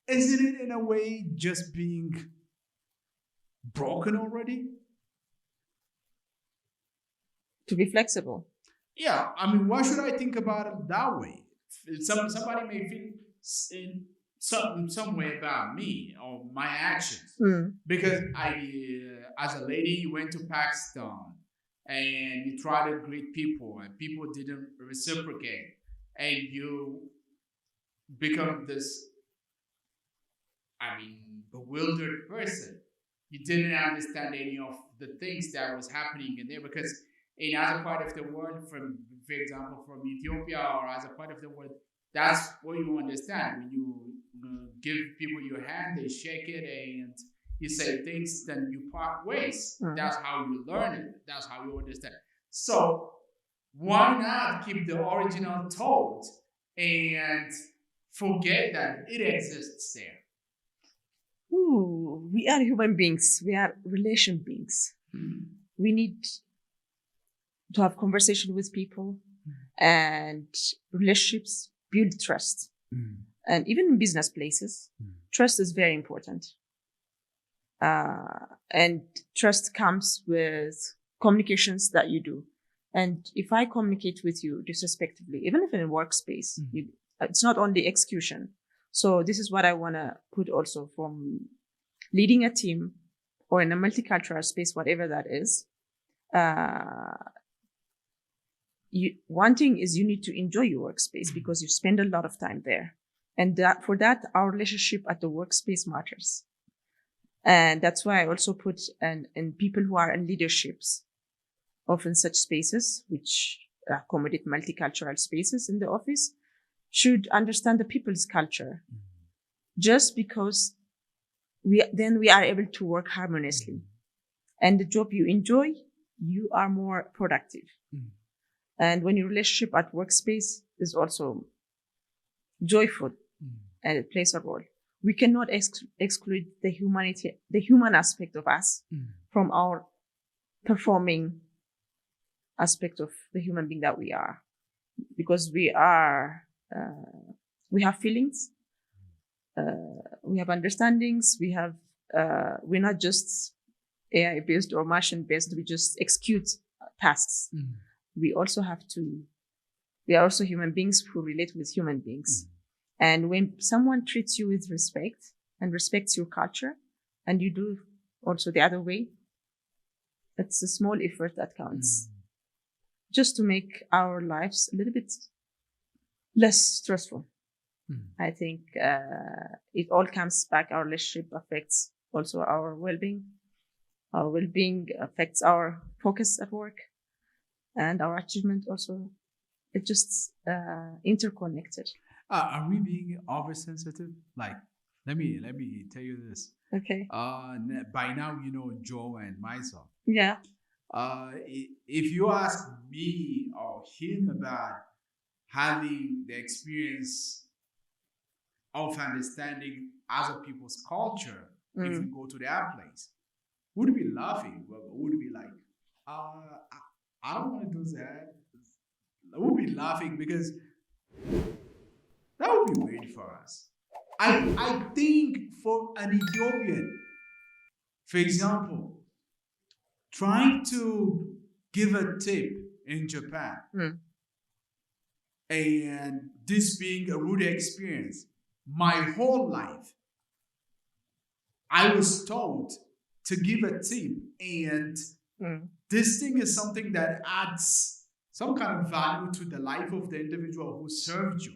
isn't it in a way just being broken already? to be flexible. Yeah, I mean, why should I think about it that way? Somebody may feel in some way about me or my actions because as a lady, you went to Pakistan and you tried to greet people and people didn't reciprocate, and you become this, bewildered person. You didn't understand any of the things that was happening in there because in other part of the world, for example, from Ethiopia or other part of the world, that's what you understand. When you give people your hand, they shake it, and you say things, then you part ways. That's how you learn it. That's how you understand. So why not keep the original thought and forget that it exists there? Ooh, we are human beings. We are relation beings. We need to have conversation with people, and relationships build trust. And even in business places, trust is very important. And trust comes with communications that you do. And if I communicate with you disrespectfully, even if in a workspace, it's not only execution. So this is what I want to put also from leading a team or in a multicultural space, whatever that is. One thing is you need to enjoy your workspace because you spend a lot of time there. And for that, our relationship at the workspace matters. And that's why I also put in people who are in leaderships of in such spaces, which accommodate multicultural spaces in the office, should understand the people's culture. Just because we are able to work harmoniously. And the job you enjoy, you are more productive. And when your relationship at workspace is also joyful and it plays a role, we cannot exclude the human aspect of us from our performing aspect of the human being that we are, because we have feelings, we have understandings, we're not just AI based or machine based. We just execute tasks. We are also human beings who relate with human beings. And when someone treats you with respect and respects your culture, and you do also the other way, it's a small effort that counts. Just to make our lives a little bit less stressful. I think it all comes back. Our relationship affects also our well-being. Our well-being affects our focus at work and our achievement also. It's just interconnected. Are we being oversensitive? Like, let me tell you this. Okay. By now you know Joe and myself. Yeah. If you ask me or him about having the experience of understanding other people's culture, if we go to their place, would be laughing. Would be like, I don't want to do that. I would be laughing because that would be weird for us. I think for an Ethiopian, for example, trying to give a tip in Japan, and this being a rude experience, my whole life, I was taught to give a tip, and this thing is something that adds some kind of value to the life of the individual who served you.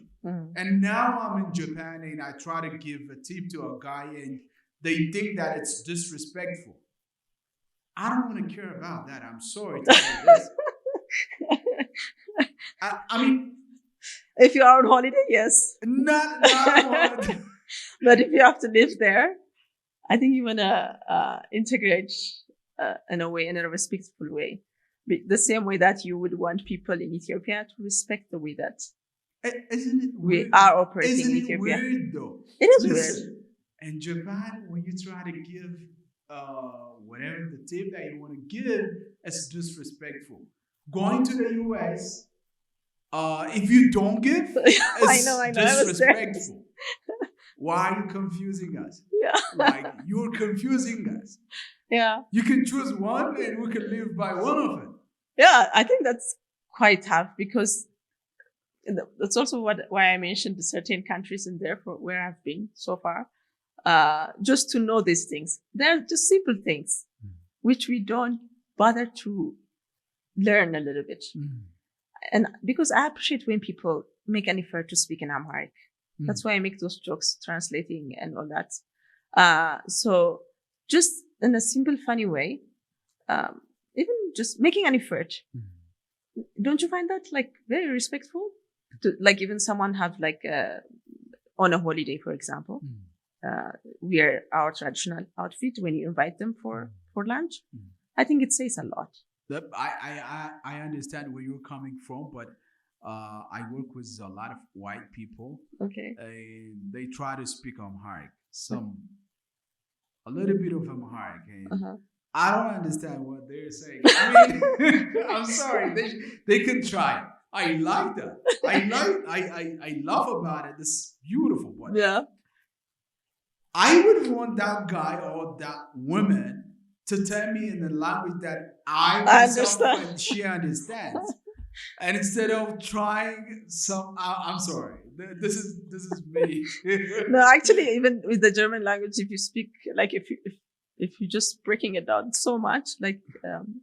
And now I'm in Japan and I try to give a tip to a guy and they think that it's disrespectful. I don't want to care about that. I'm sorry to say this. I mean, if you are on holiday, yes. Not But if you have to live there, I think you want to integrate in a respectful way. The same way that you would want people in Ethiopia to respect the way that isn't it weird? We are operating Isn't in it Ethiopia. weird though? It is Listen, in Japan, when you try to give whatever the tip that you want to give, it's disrespectful. Going to the US, if you don't give, it's I know. disrespectful. Why are you confusing us? Yeah. Like, you're confusing us. Yeah. You can choose one and we can live by one of it. Yeah, I think that's quite tough because that's also why I mentioned the certain countries in there for where I've been so far. Just to know these things. They're just simple things which we don't bother to learn a little bit. And because I appreciate when people make an effort to speak in Amharic. That's why I make those jokes translating and all that. So just in a simple, funny way, even just making an effort. Don't you find that like very respectful? Like even someone have like on a holiday, for example, wear our traditional outfit when you invite them for lunch. I think it says a lot. I understand where you're coming from, but I work with a lot of white people. Okay. And they try to speak Amharic. Some a little bit of Amharic, and Uh-huh. I don't understand what they're saying. I mean, I'm sorry. They could try. I like that. I love about it. This is beautiful, but Yeah. I would want that guy or that woman to tell me in the language that I I myself understand. and she understands. And instead of trying some, I'm sorry. This is me. No, actually, even with the German language, if you speak, like if you're just breaking it down so much, like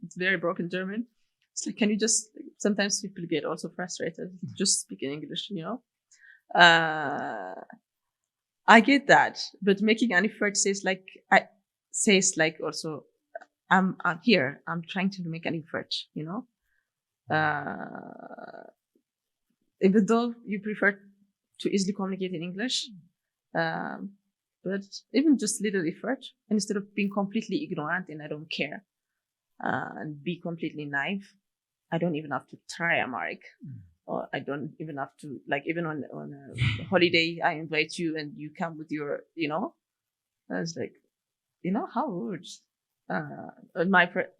it's very broken German. It's like, can you just, sometimes people get also frustrated, just speak in English, you know? I get that, but making an effort says also, I'm here, I'm trying to make an effort, you know? Even though you prefer to easily communicate in English, but even just little effort, instead of being completely ignorant and I don't care, and be completely naive, I don't even have to try Amharic, or I don't even have to, like, even on a holiday, I invite you and you come with your, you know, I was like, you know, how rude,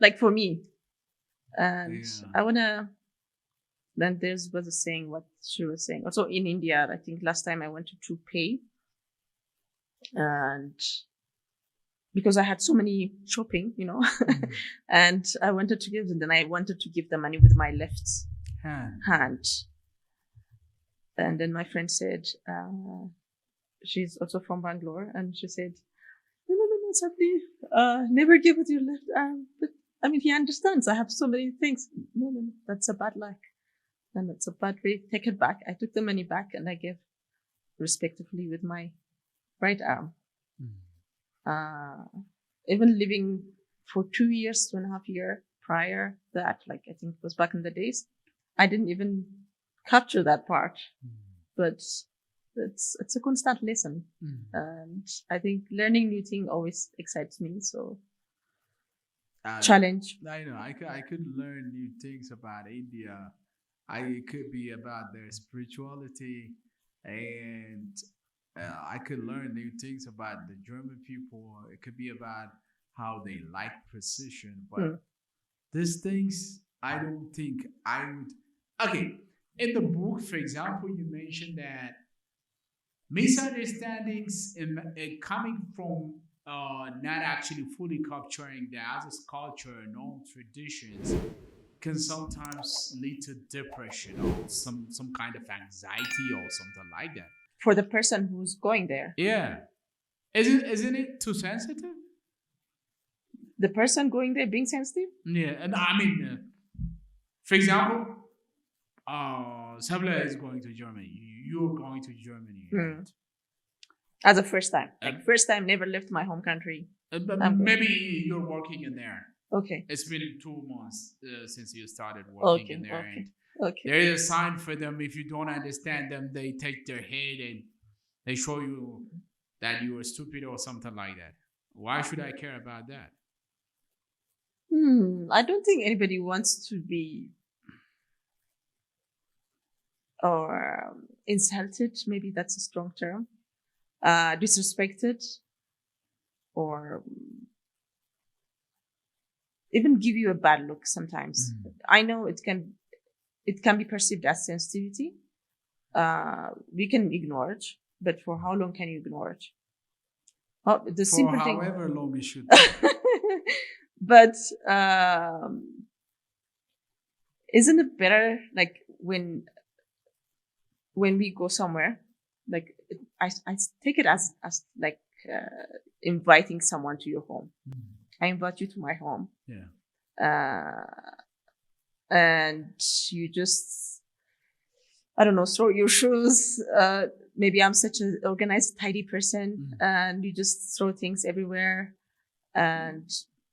like for me, and Yeah. I wanna. Then there's was a saying what she was saying. Also in India, I think last time I went to pay, and because I had so many shopping, you know, and I wanted to give them, then I wanted to give the money with my left hand. And then my friend said, she's also from Bangalore, and she said, no, Sabri, never give with your left arm. But I mean, he understands. I have so many things. No, that's a bad luck. And that's a bad way. Take it back. I took the money back and I gave respectively with my right arm. Even living for 2 years, 2.5 years prior that, like I think it was back in the days, I didn't even capture that part. But it's a constant lesson. And I think learning new things always excites me. So challenge. I know. I could learn new things about India. It could be about their spirituality, and I could learn new things about the German people. It could be about how they like precision. But these things, I don't think I would. Okay, in the book, for example, you mentioned that misunderstandings coming from not actually fully capturing the other culture and own traditions can sometimes lead to depression or some kind of anxiety or something like that. For the person who's going there. Yeah. Isn't it too sensitive? The person going there being sensitive? Yeah, and I mean, for example, Seble is going to Germany. You're going to Germany. Right? As a first time. Like first time, never left my home country. Maybe you're working in there. Okay. It's been 2 months since you started working in there. Okay. And there is a sign for them. If you don't understand them, they take their head and they show you that you are stupid or something like that. Why should I care about that? I don't think anybody wants to be or insulted. Maybe that's a strong term. Disrespected or even give you a bad look sometimes. I know it can be perceived as sensitivity. We can ignore it, but for how long can you ignore it? The simple thing. However long it should. But isn't it better, like when we go somewhere, like I take it as like inviting someone to your home. I invite you to my home. Yeah. And you just, I don't know, throw your shoes. Maybe I'm such an organized, tidy person, and you just throw things everywhere, and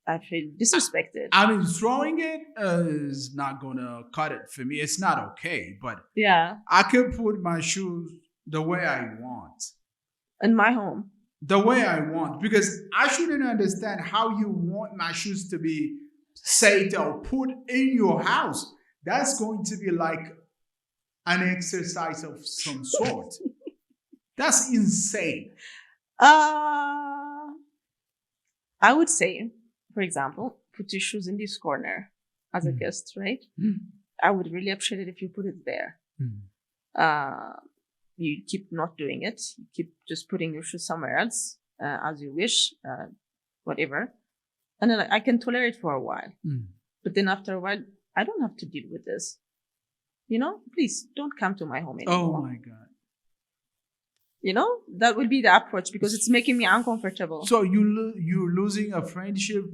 I feel disrespected. I mean, throwing it is not gonna cut it for me. It's not okay, but yeah, I can put my shoes the way I want. In my home. The way I want, because I shouldn't understand how you want my shoes to be set or put in your house. That's going to be like an exercise of some sort. That's insane. I would say, for example, put your shoes in this corner as a guest, right? I would really appreciate it if you put it there. You keep not doing it. You keep just putting your shoes somewhere else, as you wish, whatever. And then I can tolerate for a while. But then after a while, I don't have to deal with this. Please don't come to my home anymore. Oh my God. That will be the approach because it's making me uncomfortable. So you're losing a friendship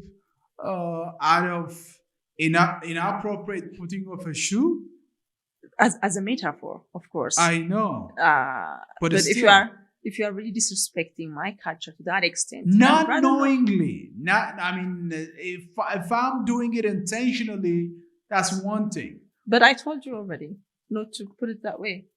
out of inappropriate putting of a shoe? As a metaphor, of course. I know. But if you are really disrespecting my culture to that extent, not knowingly, if I'm doing it intentionally, that's one thing. But I told you already not to put it that way.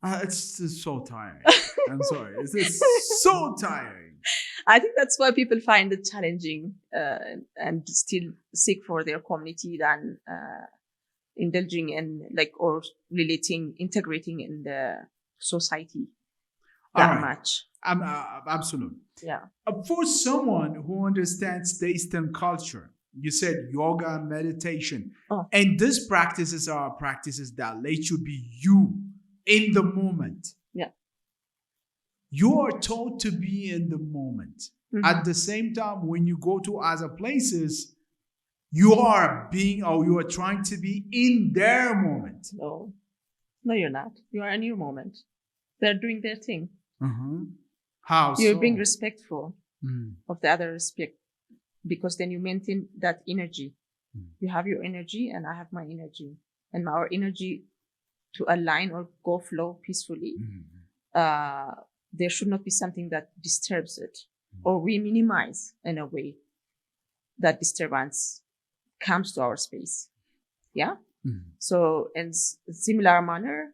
It's just so tiring. I'm sorry. It's just so tiring. I think that's why people find it challenging and still seek for their community than indulging in or integrating in the society that much. Absolutely. Yeah. For someone who understands the Eastern culture, you said yoga and meditation. And these practices are practices that let you be you in the moment. Yeah. You are taught to be in the moment. At the same time, when you go to other places, you are trying to be in their moment. No, you're not. You are in your moment. They're doing their thing. How You're so? being respectful of the other respect because then you maintain that energy. You have your energy and I have my energy. And our energy to align or go flow peacefully, there should not be something that disturbs it or we minimize in a way that disturbance comes to our space. Yeah. So in similar manner,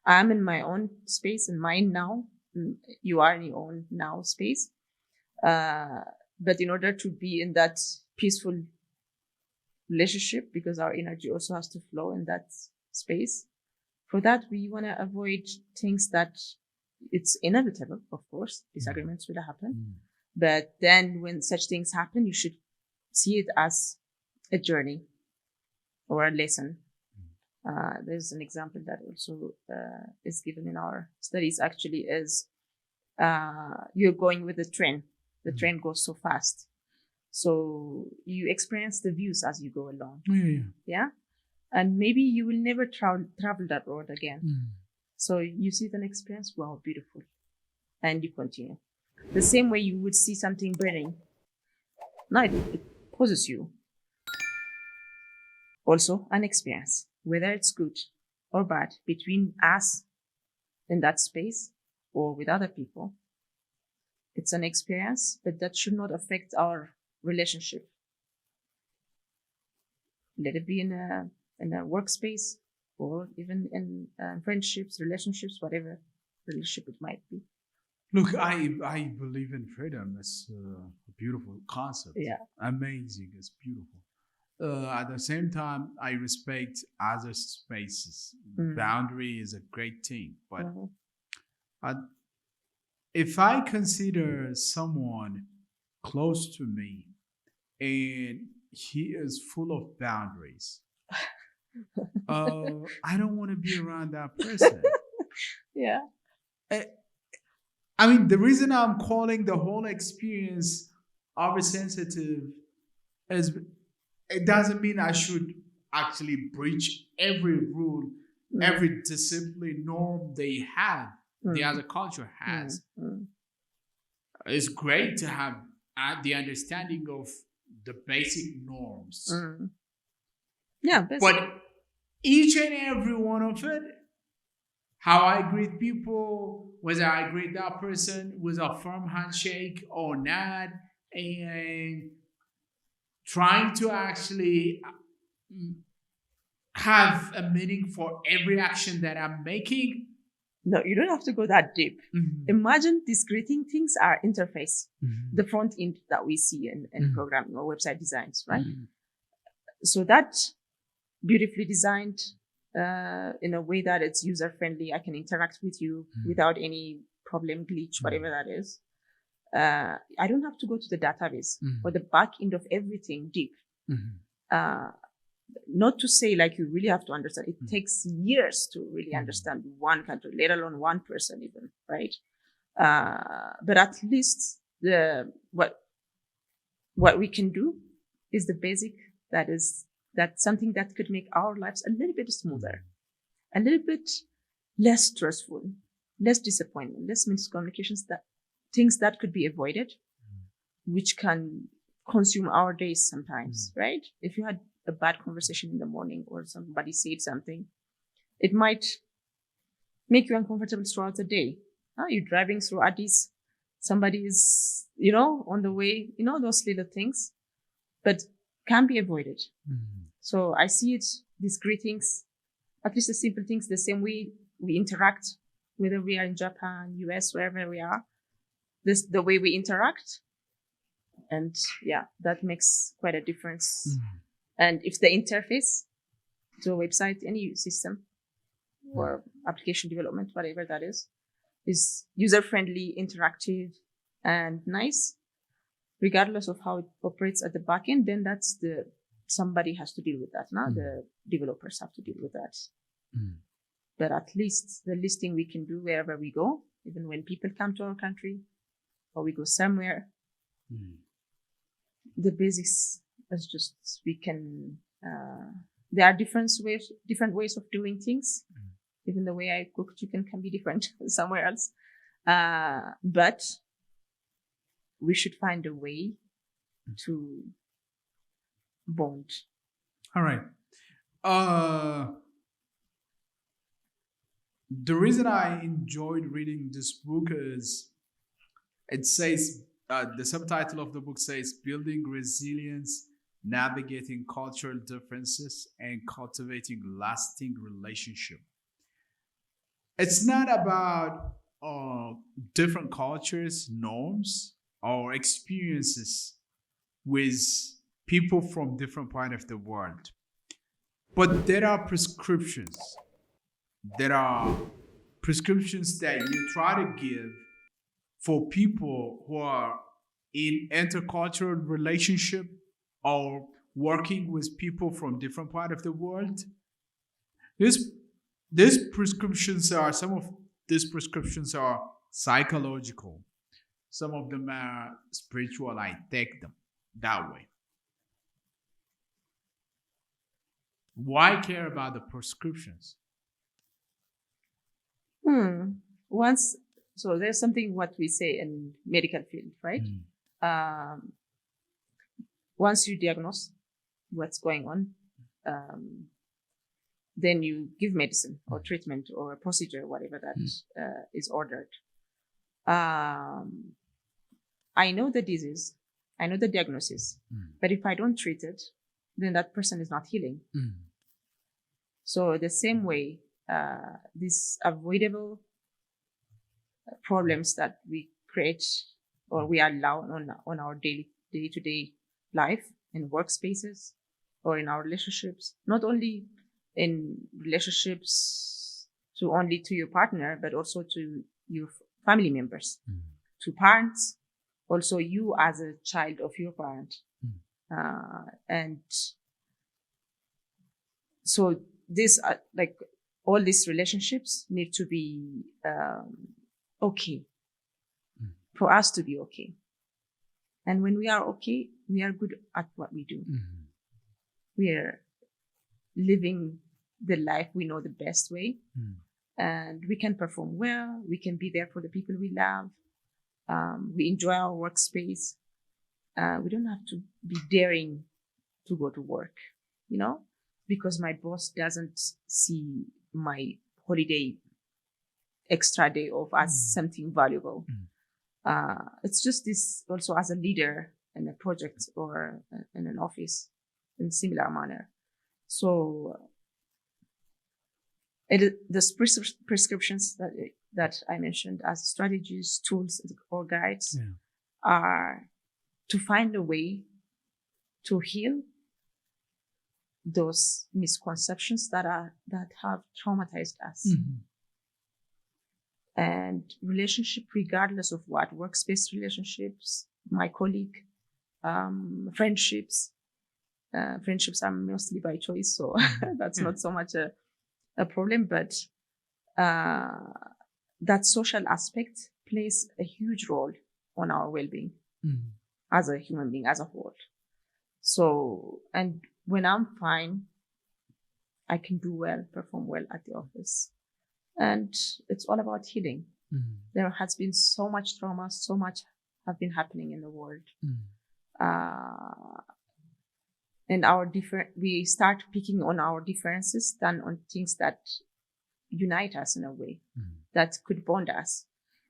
I'm in my own space and mine now. You are in your own now space. But in order to be in that peaceful relationship, because our energy also has to flow in that space, for that we want to avoid things that it's inevitable, of course, disagreements will happen. But then when such things happen, you should see it as a journey or a lesson. There's an example that also is given in our studies actually is you're going with the train. The train goes so fast. So you experience the views as you go along. Yeah. And maybe you will never travel that road again. So you see the experience, wow, beautiful. And you continue. The same way you would see something burning. No, it poses you. Also an experience, whether it's good or bad, between us in that space or with other people. It's an experience, but that should not affect our relationship. Let it be in a workspace or even in friendships, relationships, whatever relationship it might be. Look, I believe in freedom. It's a beautiful concept. Yeah. Amazing. It's beautiful. At the same time, I respect other spaces. Boundary is a great thing. But if I consider someone close to me and he is full of boundaries, I don't want to be around that person. Yeah. I mean, the reason I'm calling the whole experience oversensitive is it doesn't mean I should actually breach every rule, every discipline norm they have, the other culture has. It's great to have the understanding of the basic norms. Yeah, but each and every one of it, how I greet people, whether I greet that person with a firm handshake or not, and trying to actually have a meaning for every action that I'm making. No, you don't have to go that deep. Imagine these greeting things are interface, the front end that we see in programming or website designs, right? So that beautifully designed in a way that it's user friendly. I can interact with you without any problem, glitch, whatever that is. I don't have to go to the database or the back end of everything deep. Not to say like you really have to understand. It takes years to really understand one country, let alone one person even, right? But at least what we can do is the basic. That's something that could make our lives a little bit smoother, a little bit less stressful, less disappointment, less miscommunications, that things that could be avoided, which can consume our days sometimes, right? If you had a bad conversation in the morning or somebody said something, it might make you uncomfortable throughout the day. You're driving through Addis, somebody is, on the way, those little things, but can be avoided. So I see it, these greetings, at least the simple things, the same way we interact, whether we are in Japan, US, wherever we are, the way we interact. And yeah, that makes quite a difference. And if the interface to a website, any system or application development, whatever that is user-friendly, interactive, and nice, regardless of how it operates at the back end, then somebody has to deal with that. Now the developers have to deal with that. But at least the least thing we can do wherever we go, even when people come to our country or we go somewhere, the basics is just we can. There are different ways of doing things. Even the way I cook chicken can be different somewhere else. But we should find a way to bond. All right. The reason I enjoyed reading this book is it says, the subtitle of the book says, Building Resilience, Navigating Cultural Differences, and Cultivating Lasting Relationship. It's not about different cultures, norms, or experiences with people from different parts of the world. But there are prescriptions. There are prescriptions that you try to give for people who are in intercultural relationship or working with people from different parts of the world. Some of these prescriptions are psychological. Some of them are spiritual. I take them that way. Why care about the prescriptions? So there's something what we say in medical field, right? Once you diagnose what's going on, then you give medicine or treatment or a procedure, whatever that is ordered. I know the disease, I know the diagnosis, but if I don't treat it, then that person is not healing. So the same way, these avoidable problems that we create or we allow on our day-to-day life in workspaces or in our relationships, not only in relationships to your partner, but also to your family members, to parents, also you as a child of your parent. And so this, like all these relationships need to be okay for us to be okay. And when we are okay, we are good at what we do. We are living the life we know the best way. And we can perform well. We can be there for the people we love. We enjoy our workspace. We don't have to be daring to go to work, because my boss doesn't see my holiday extra day off as something valuable. It's just this also as a leader in a project or in an office in a similar manner. So the prescriptions that I mentioned as strategies, tools, or guides are to find a way to heal those misconceptions that have traumatized us. And relationship, regardless of what, workspace relationships, my colleague, friendships. Friendships are mostly by choice, so that's not so much a problem, but that social aspect plays a huge role on our well-being as a human being, as a whole. So, and when I'm fine, I can do well, perform well at the office. And it's all about healing. There has been so much trauma, so much have been happening in the world. And we start picking on our differences than on things that unite us in a way that could bond us.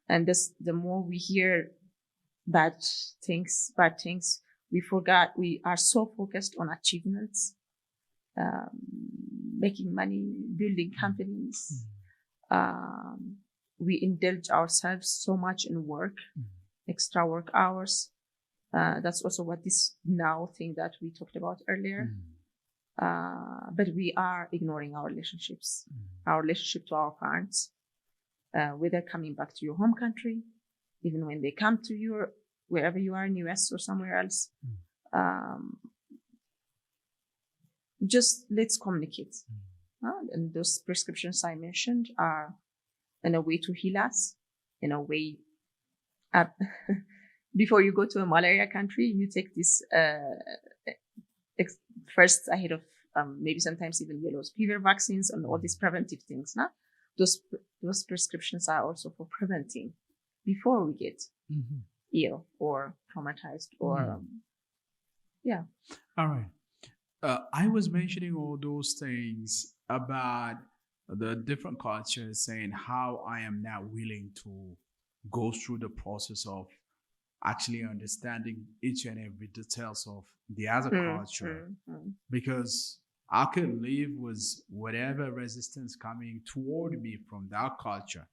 And the more we hear bad things, we are so focused on achievements, making money, building companies. We indulge ourselves so much in work, extra work hours. That's also what this now thing that we talked about earlier. But we are ignoring our relationships, our relationship to our parents, whether coming back to your home country, even when they come to you, wherever you are in US or somewhere else. Just let's communicate. And those prescriptions I mentioned are in a way to heal us, in a way. Before you go to a malaria country, you take this first ahead of maybe sometimes even yellow fever vaccines and all these preventive things. No? Those prescriptions are also for preventing before we get ill or traumatized or yeah. All right. I was mentioning all those things about the different cultures, saying how I am now willing to go through the process of actually understanding each and every details of the other culture, because I could live with whatever resistance coming toward me from that culture.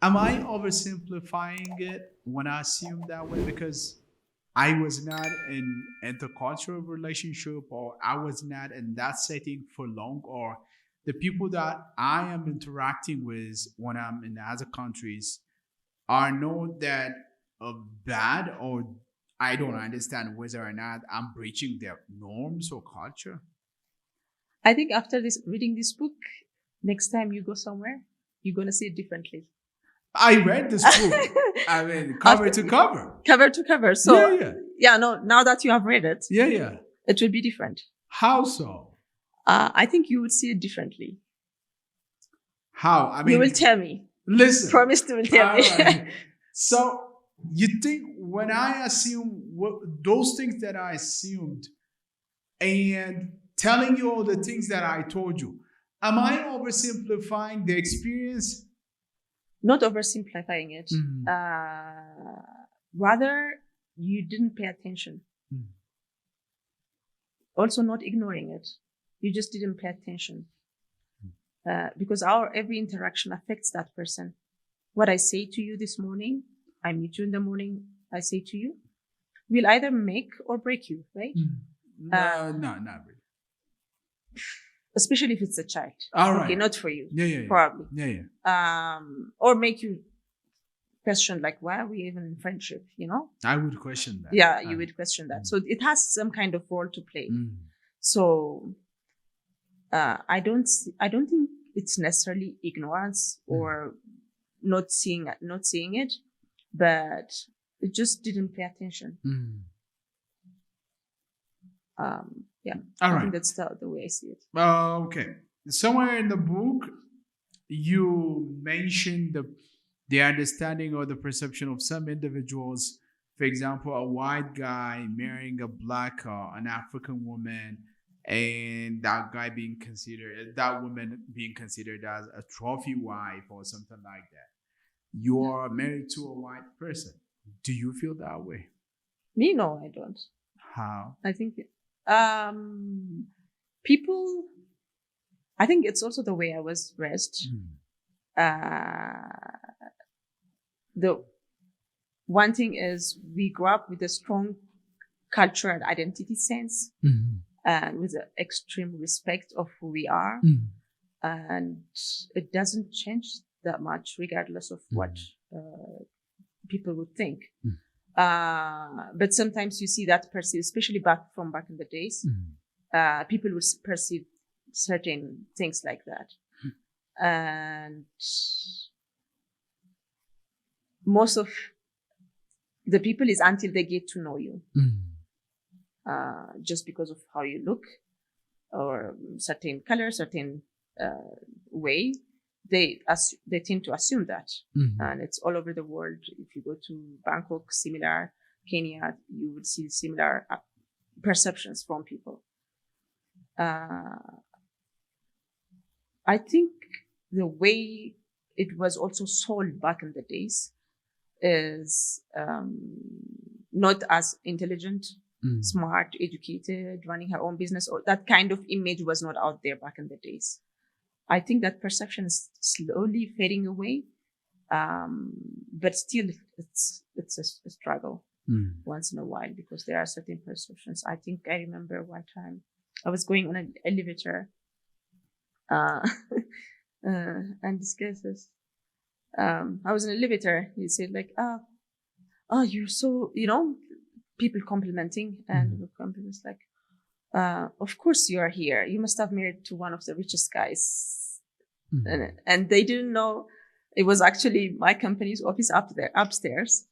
Am I oversimplifying it when I assume that way? Because I was not in intercultural relationship, or I was not in that setting for long, or the people that I am interacting with when I'm in other countries are not that bad, or I don't understand whether or not I'm breaching their norms or culture. I think after reading this book, next time you go somewhere, you're going to see it differently. I read this book. I mean, cover to cover. Cover to cover. So, now that you have read it, it will be different. How so? I think you would see it differently. How? I mean, you will tell me. Listen. Promise to tell me. Right. So, you think when I assume those things that I assumed and telling you all the things that I told you, am I oversimplifying the experience? Not oversimplifying it. Rather, you didn't pay attention. Also, not ignoring it. You just didn't pay attention. Because every interaction affects that person. What I say to you this morning, I meet you in the morning, I say to you, will either make or break you, right? No, not really. Especially if it's a child. All okay, right. not for you. Yeah. Probably. Yeah. Or make you question, like, why are we even in friendship, you know? I would question that. Yeah, you would question that. So it has some kind of role to play. So I don't think it's necessarily ignorance or not seeing it, but it just didn't pay attention. Yeah, I think that's the way I see it. Okay. Somewhere in the book, you mentioned the understanding or the perception of some individuals. For example, a white guy marrying a black, an African woman, and that woman being considered as a trophy wife or something like that. You are married to a white person. Do you feel that way? Me, no, I don't. How? I think people. I think it's also the way I was raised. The one thing is we grew up with a strong cultural identity sense. And with an extreme respect of who we are. And it doesn't change that much, regardless of what people would think. But sometimes you see that perceived, especially back in the days, people would perceive certain things like that. And most of the people is until they get to know you, just because of how you look or certain color, certain way, they tend to assume that. And it's all over the world. If you go to Bangkok, similar, Kenya, you would see similar perceptions from people. I think the way it was also sold back in the days is not as intelligent, smart, educated, running her own business, or that kind of image was not out there back in the days. I think that perception is slowly fading away, but still it's a struggle once in a while, because there are certain perceptions. I think I remember one time I was going on an elevator, and this guy says, I was in an elevator. He said like, oh, you're so, people complimenting, and the compliment is like, of course you are here. You must have married to one of the richest guys. And they didn't know it was actually my company's office upstairs.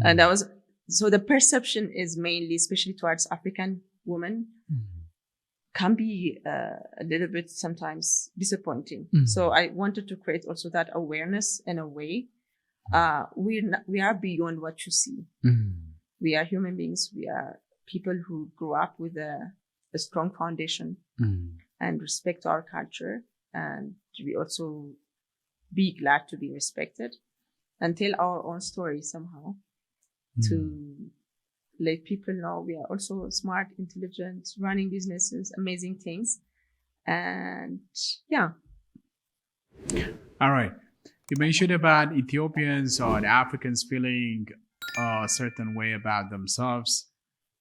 And so the perception is mainly, especially towards African women, can be a little bit sometimes disappointing. So I wanted to create also that awareness in a way. We are beyond what you see. We are human beings. We are people who grew up with a strong foundation and respect our culture, and we also be glad to be respected and tell our own story somehow to let people know we are also smart, intelligent, running businesses, amazing things. And yeah. All right. You mentioned about Ethiopians or the Africans feeling a certain way about themselves.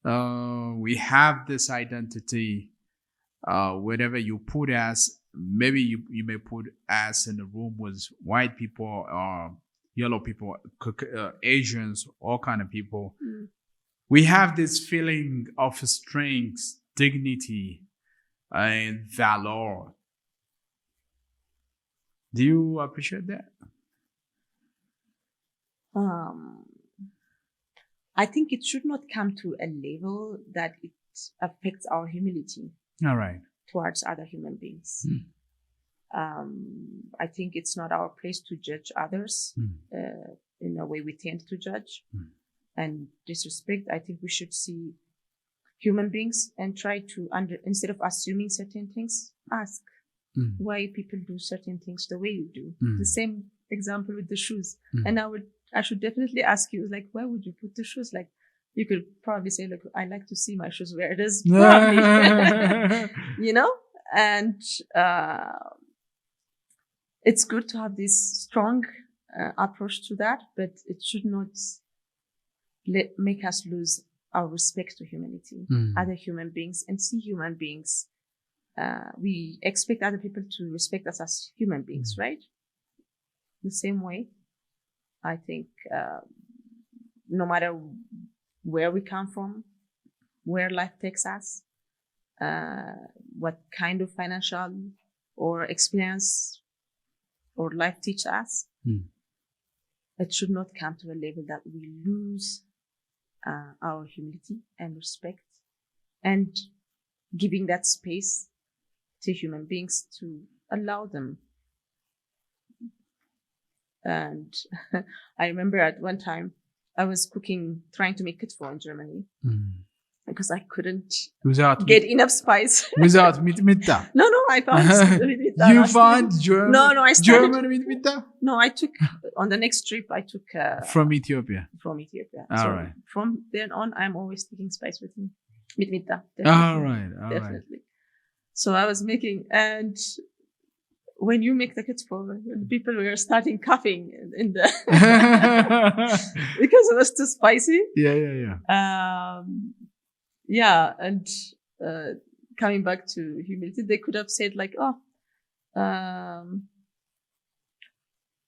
We have this identity, whatever you put as, maybe you may put as in a room with white people or yellow people, Asians, all kind of people. We have this feeling of strength, dignity, and valor. Do you appreciate that? I think it should not come to a level that it affects our humility. All right. Towards other human beings. I think it's not our place to judge others in a way we tend to judge and disrespect. I think we should see human beings and try to, instead of assuming certain things, ask why people do certain things the way you do. The same example with the shoes. And I should definitely ask you, like, why would you put the shoes? Like, you could probably say, look, I like to see my shoes where it is. Probably, and it's good to have this strong approach to that, but it should not make us lose our respect to humanity, other human beings, and see human beings. We expect other people to respect us as human beings, right? The same way, I think, no matter where we come from, where life takes us, what kind of financial or experience or life teach us, it should not come to a level that we lose our humility and respect, and giving that space to human beings to allow them. And I remember at one time I was trying to make kitfo in Germany because I couldn't get enough spice. Without mitmitta? No, I found mitmitta. You found German? No, I started. German mitmitta? No, I took, on the next trip, I took... from Ethiopia? From Ethiopia. All right. From then on, I'm always taking spice with me. Mitmitta. All right. Definitely. So I was making, and when you make the kitfo, people were starting coughing in the because it was too spicy. Yeah. Yeah, and coming back to humility, they could have said like,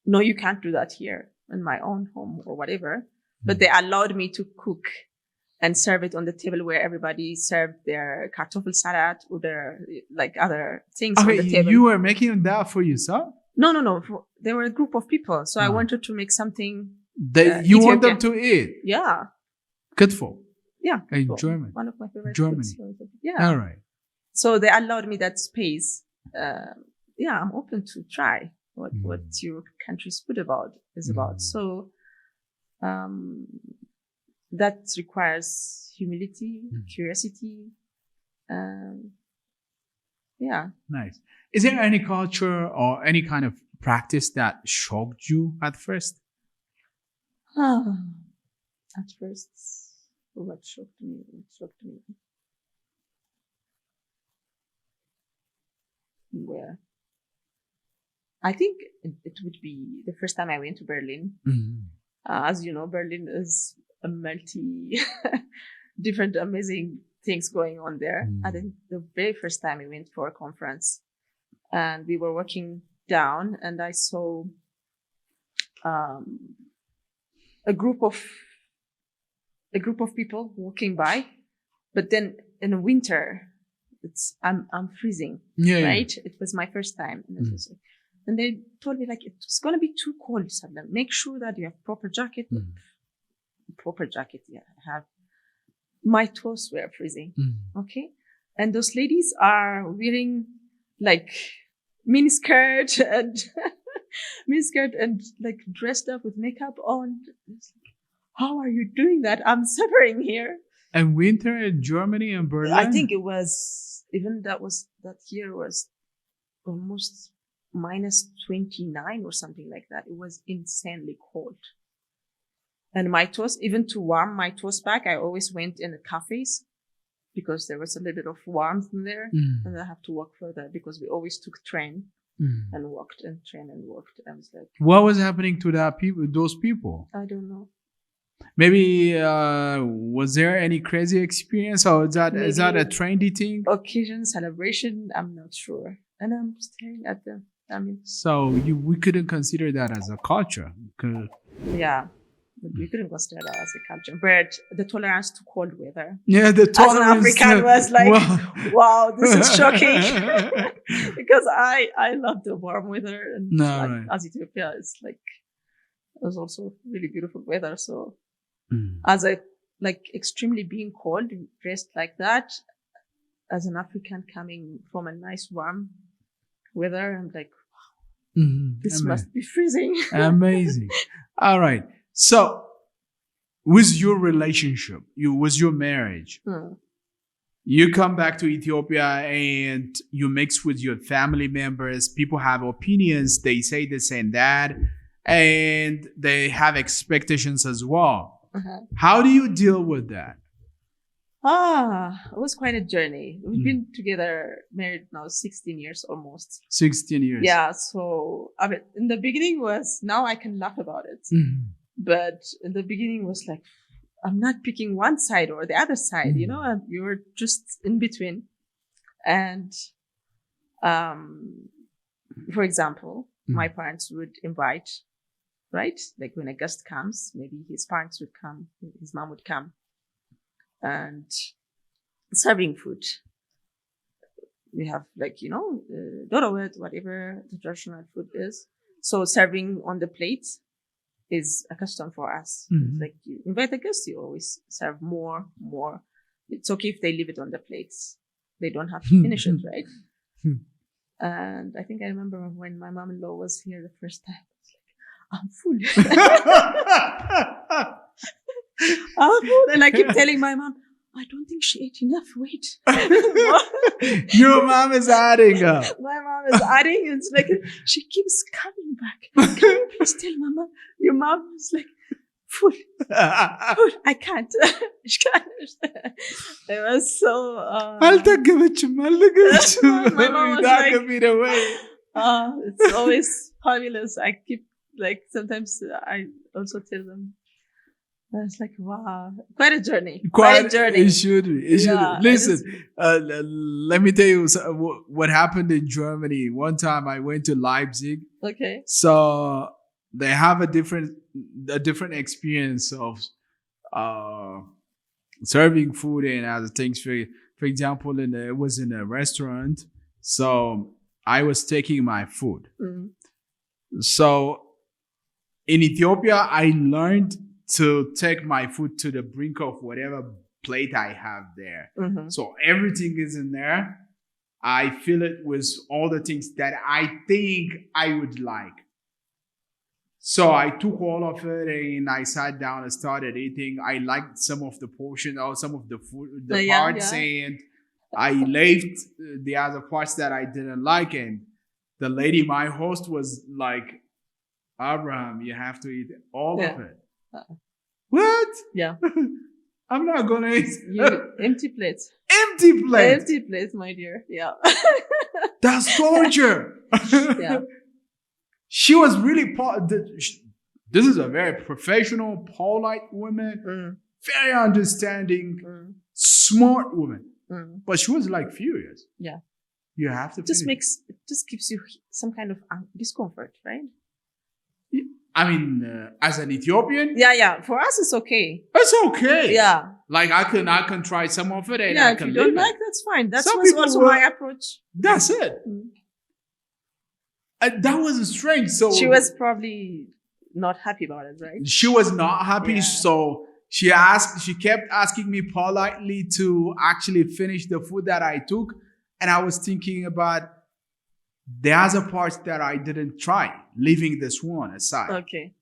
no, you can't do that here in my own home or whatever. But they allowed me to cook and serve it on the table where everybody served their kartoffel salad or their like other things on the table. You were making that for yourself? No. They were a group of people. So I wanted to make something that you want them to eat? Yeah. Good for. Yeah. In Germany. One of my favorite Germany. foods. Yeah. All right. So they allowed me that space. I'm open to try what your country's food is about. So that requires humility, curiosity. Nice. Is there any culture or any kind of practice that shocked you at first? At first, what shocked me? Where? I think it would be the first time I went to Berlin. As you know, Berlin is a different amazing things going on there. I think the very first time we went for a conference and we were walking down and I saw a group of people walking by, but then in the winter, I'm freezing, right? Yeah. It was my first time. And they told me, like, it's going to be too cold, Seble. Make sure that you have proper jacket. Proper jacket, yeah. My toes were freezing, okay? And those ladies are wearing, like, miniskirt and like, dressed up with makeup on. How are you doing that? I'm suffering here. And winter in Germany and Berlin? I think it was, that year was almost minus 29 or something like that. It was insanely cold. And my toes, even to warm my toes back, I always went in the cafes because there was a little bit of warmth in there. And I have to walk further because we always took train and walked and train and walked. I was like, what was happening to those people? I don't know. Maybe was there any crazy experience, or is that a trendy thing? Occasion, celebration, I'm not sure. And I'm staring at them. So we couldn't consider that as a culture. Yeah, but we couldn't consider that as a culture. But the tolerance to cold weather. Yeah, the tolerance. As an African was like, wow, this is shocking. Because I love the warm weather, and as Ethiopia, it's like it was also really beautiful weather. So as a extremely being cold, dressed like that, as an African coming from a nice warm weather, I'm like, wow, this must be freezing. Amazing. All right. So, with your relationship, with your marriage, you come back to Ethiopia and you mix with your family members. People have opinions. They say this and that, and they have expectations as well. How do you deal with that? It was quite a journey. We've been together, married now 16 years almost. 16 years. Yeah. So, I mean, in the beginning now I can laugh about it. But in the beginning was like, I'm not picking one side or the other side, you know, and you're just in between. And, for example, my parents would invite, right? Like when a guest comes, maybe his parents would come, his mom would come. And serving food. We have dorowet, whatever the traditional food is. So serving on the plate is a custom for us. Like you invite a guest, you always serve more. It's okay if they leave it on the plates. They don't have to finish it, right? And I think I remember when my mom-in-law was here the first time, I was like, I'm full. And I keep telling my mom, I don't think she ate enough weight. Your mom is adding up. My mom is adding. It's like she keeps coming back. Can you please tell Mama? Your mom is like, food. I can't. She can't. It was so. I'll take it. My mom was like, it's always fabulous. I keep sometimes I also tell them. It's like, wow, quite a journey. Quite a journey. It should be. Listen, let me tell you what happened in Germany. One time I went to Leipzig. Okay. So they have a different experience of serving food and other things. For example, it was in a restaurant, so I was taking my food. So in Ethiopia, I learned to take my food to the brink of whatever plate I have there. So everything is in there. I fill it with all the things that I think I would like. So I took all of it and I sat down and started eating. I liked some of the portion or some of the food, parts, and I left the other parts that I didn't like. And the lady, my host, was like, Abraham, you have to eat all of it. What? Yeah. I'm not gonna eat. Empty plates. Empty plates. Empty plates, my dear. Yeah. That's torture. Yeah. She was really this is a very professional, polite woman, very understanding, smart woman. But she was like furious. Yeah. You have to just gives you some kind of discomfort, right? I mean, as an Ethiopian, yeah. For us, it's okay. It's okay. Yeah. Like I can try some of it, and yeah, I if can you don't leave like, it. that's fine. That's Some was people also will- my approach. That's it. That was strange. So She was probably not happy about it, right? She was not happy, Yeah. so she kept asking me politely to actually finish the food that I took, and I was thinking about the other parts that I didn't try, leaving this one aside. Okay.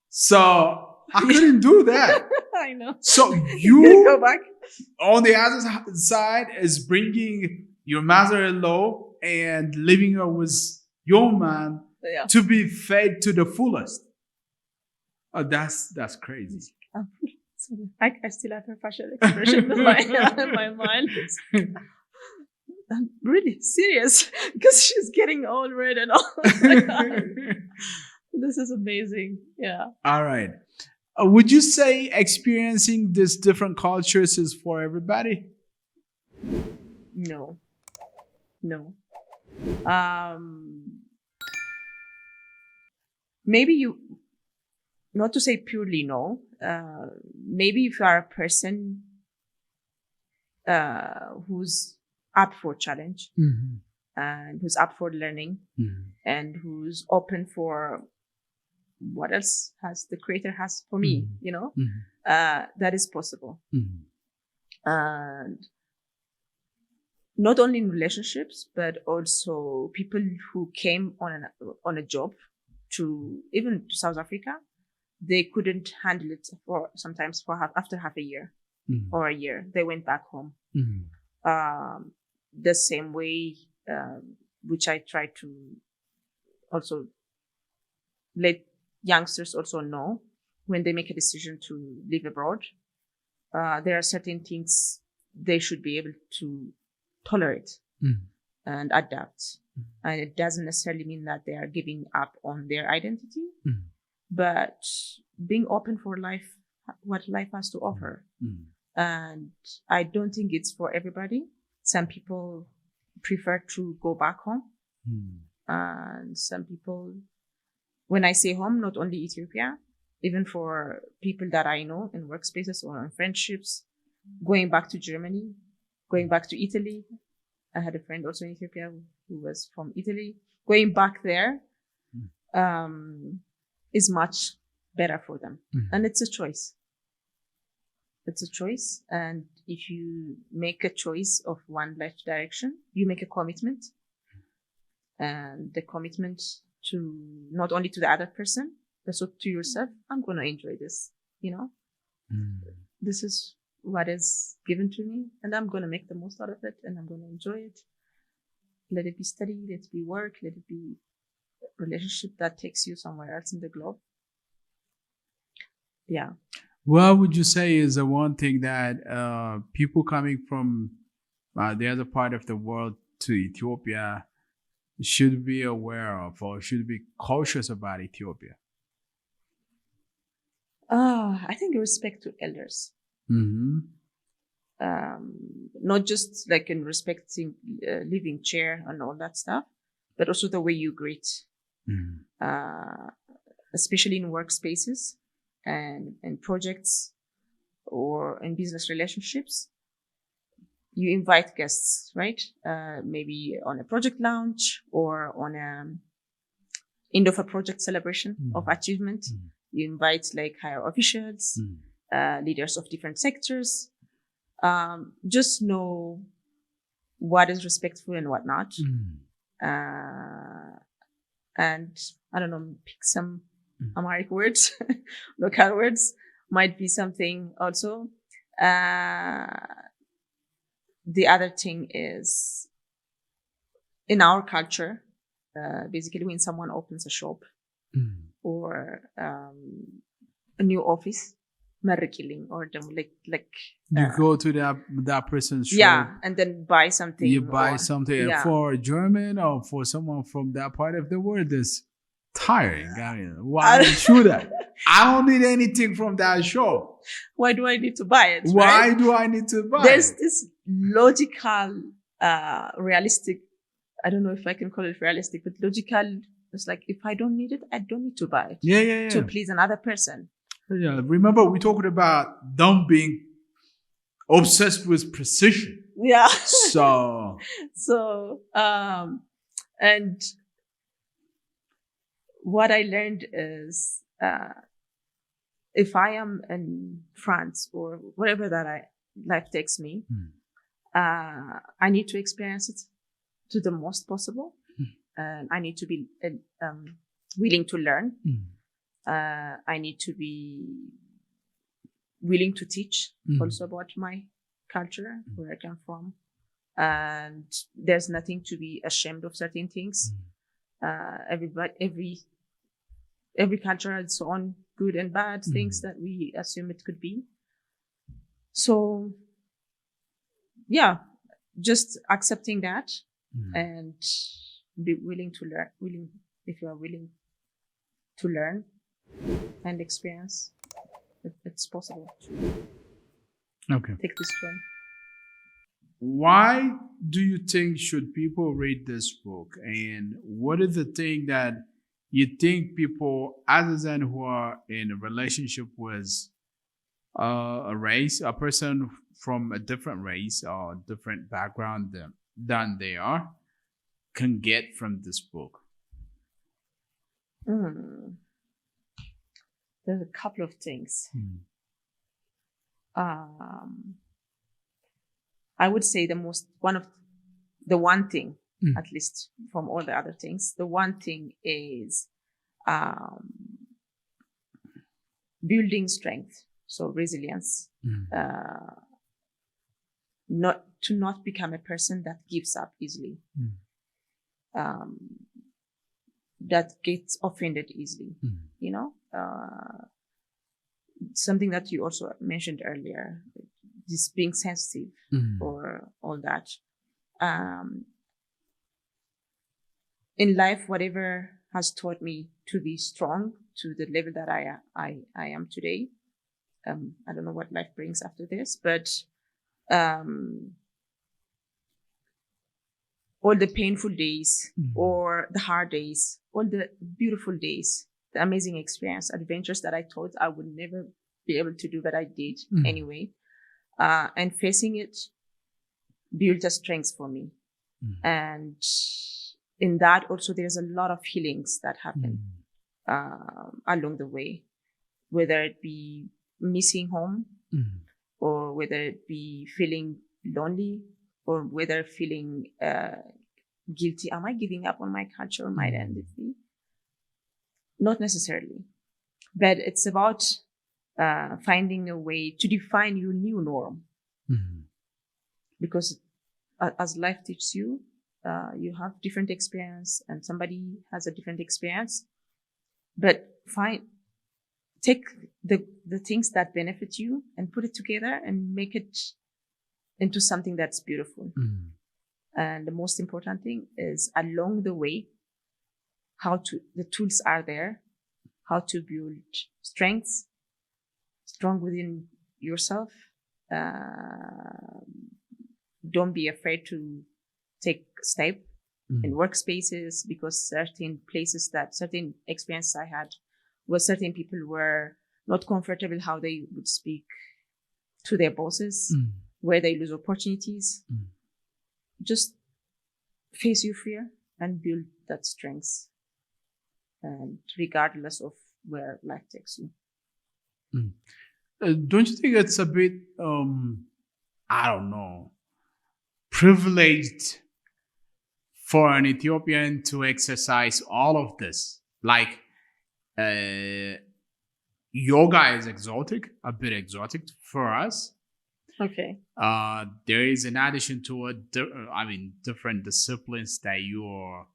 So I couldn't do that. I know. So Go you, back. on the other side, is bringing your mother-in-law and leaving her with your man Yeah. to be fed to the fullest. Oh, that's crazy. I still have her facial expression in my mind. I'm really serious because she's getting all red and all. This is amazing. Yeah. All right. Would you say experiencing these different cultures is for everybody? No. Maybe you, not to say purely no, maybe if you are a person who's up for challenge and who's up for learning and who's open for what else has the creator has for me, that is possible. And not only in relationships, but also people who came on a job even to South Africa, they couldn't handle it after half a year or a year. They went back home. The same way, which I try to also let youngsters also know when they make a decision to live abroad. There are certain things they should be able to tolerate and adapt. And it doesn't necessarily mean that they are giving up on their identity, but being open for life, what life has to offer. And I don't think it's for everybody. Some people prefer to go back home. And some people, when I say home, not only Ethiopia, even for people that I know in workspaces or in friendships, going back to Germany, going back to Italy. I had a friend also in Ethiopia who was from Italy. Going back there is much better for them. And it's a choice. It's a choice. And if you make a choice of one life direction, you make a commitment. And the commitment to not only to the other person, but also to yourself. I'm going to enjoy this, This is what is given to me, and I'm going to make the most out of it, and I'm going to enjoy it. Let it be study, let it be work, let it be a relationship that takes you somewhere else in the globe. Yeah. What would you say is the one thing that people coming from the other part of the world to Ethiopia should be aware of or should be cautious about Ethiopia? I think respect to elders. Not just like in respecting living chair and all that stuff, but also the way you greet. especially in workspaces and projects or in business relationships. You invite guests, right? Maybe on a project launch or on a end of a project celebration of achievement. You invite like higher officials, leaders of different sectors. Just know what is respectful and what not. And I don't know, pick some Amharic words, local words might be something also. The other thing is in our culture, basically when someone opens a shop or a new office, marrikiling or like you go to that person's shop. Yeah, and then buy something. You buy something for a German or for someone from that part of the world is tiring. I mean, why would you do that? I don't need anything from that shop. Why do I need to buy it? Why do I need to buy There's it? this logical, realistic, I don't know if I can call it realistic, but logical. It's like, if I don't need it, I don't need to buy it. Yeah. To please another person. Yeah, remember we talked about them being obsessed with precision. Yeah. So, and what I learned is, if I am in France or wherever that life takes me, I need to experience it to the most possible. And I need to be willing to learn. I need to be willing to teach also about my culture, where I come from. And there's nothing to be ashamed of certain things. Every culture has its own good and bad things that we assume it could be. So, yeah, just accepting that and be willing to learn. If you are willing to learn and experience, it's possible to take this one. Why do you think should people read this book? And what is the thing that you think people, other than who are in a relationship with a person from a different race or different background than they are, can get from this book? There's a couple of things. I would say the one thing, at least from all the other things, the one thing is building strength, so resilience. Not become a person that gives up easily, that gets offended easily. You know, something that you also mentioned earlier, just being sensitive or all that. In life, whatever has taught me to be strong to the level that I am today. I don't know what life brings after this, but all the painful days or the hard days, all the beautiful days, the amazing experience, adventures that I thought I would never be able to do, but I did anyway. And facing it built a strength for me. And in that also, there's a lot of healings that happen along the way, whether it be missing home or whether it be feeling lonely or whether feeling guilty. Am I giving up on my culture or my identity? Not necessarily, but it's about finding a way to define your new norm. Because as life teaches you, you have different experience and somebody has a different experience, but take the things that benefit you and put it together and make it into something that's beautiful. And the most important thing is along the way, the tools are there, how to build strong within yourself. Don't be afraid to take a step in workspaces, because certain experiences I had was certain people were not comfortable how they would speak to their bosses, where they lose opportunities. Just face your fear and build that strength, and regardless of where life takes you. Don't you think it's a bit, I don't know, privileged for an Ethiopian to exercise all of this? Like, yoga is exotic, a bit exotic for us. Okay. There is, in addition to it, different disciplines that you're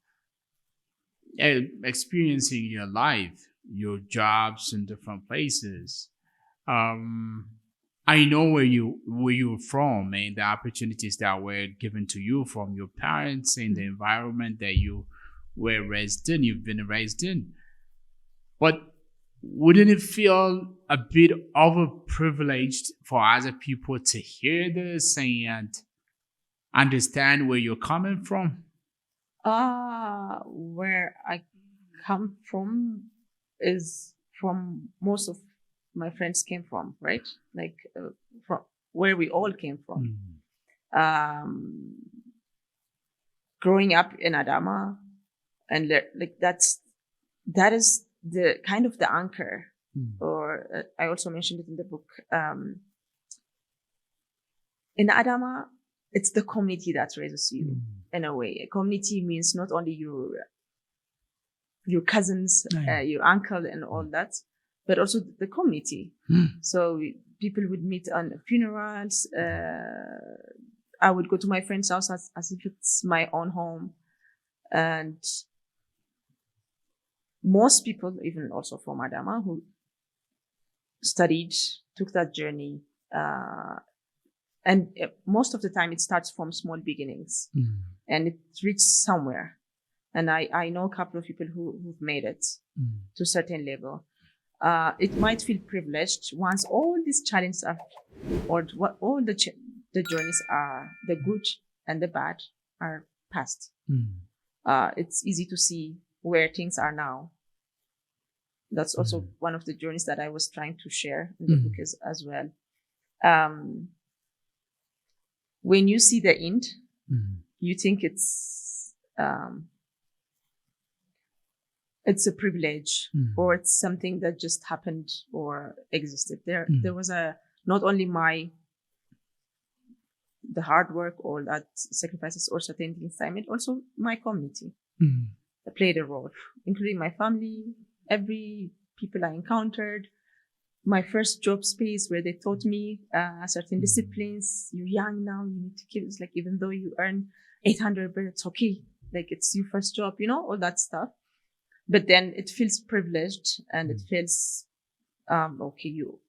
experiencing in your life, your jobs in different places. I know where you're from and the opportunities that were given to you from your parents and the environment that you were raised in, you've been raised in. But wouldn't it feel a bit overprivileged for other people to hear this and understand where you're coming from? Where I come from is from most of my friends came from, right? Like from where we all came from. Growing up in Adama, and like that is the kind of the anchor, or I also mentioned it in the book. In Adama, it's the community that raises you in a way. A community means not only your cousins, your uncle, and all that, but also the community. So people would meet on funerals. I would go to my friend's house as if it's my own home, and most people, even also from Adama, who studied, took that journey, and most of the time it starts from small beginnings, and it reaches somewhere. And I know a couple of people who've made it to a certain level. It might feel privileged once all these challenges are, or what all the journeys are, the good and the bad are past. It's easy to see where things are now. That's also one of the journeys that I was trying to share in the book as well. When you see the end, you think it's a privilege, or it's something that just happened or existed. There was not only the hard work or that sacrifices or certain things I made, also my community played a role, including my family, every people I encountered, my first job space where they taught me certain disciplines. You're young now, you need to keep, it's like, even though you earn 800, but it's okay. Like, it's your first job, all that stuff. But then it feels privileged, and it feels, okay, you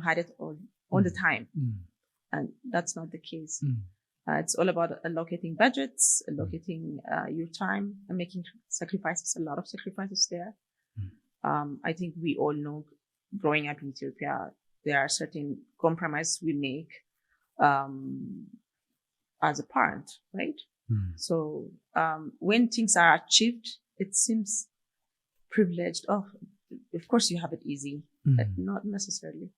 had it all the time. And that's not the case. It's all about allocating budgets, allocating your time, and making sacrifices, a lot of sacrifices there. I think we all know, growing up in Ethiopia, there are certain compromises we make as a parent, right? So when things are achieved, it seems privileged. Oh, of course you have it easy, but not necessarily.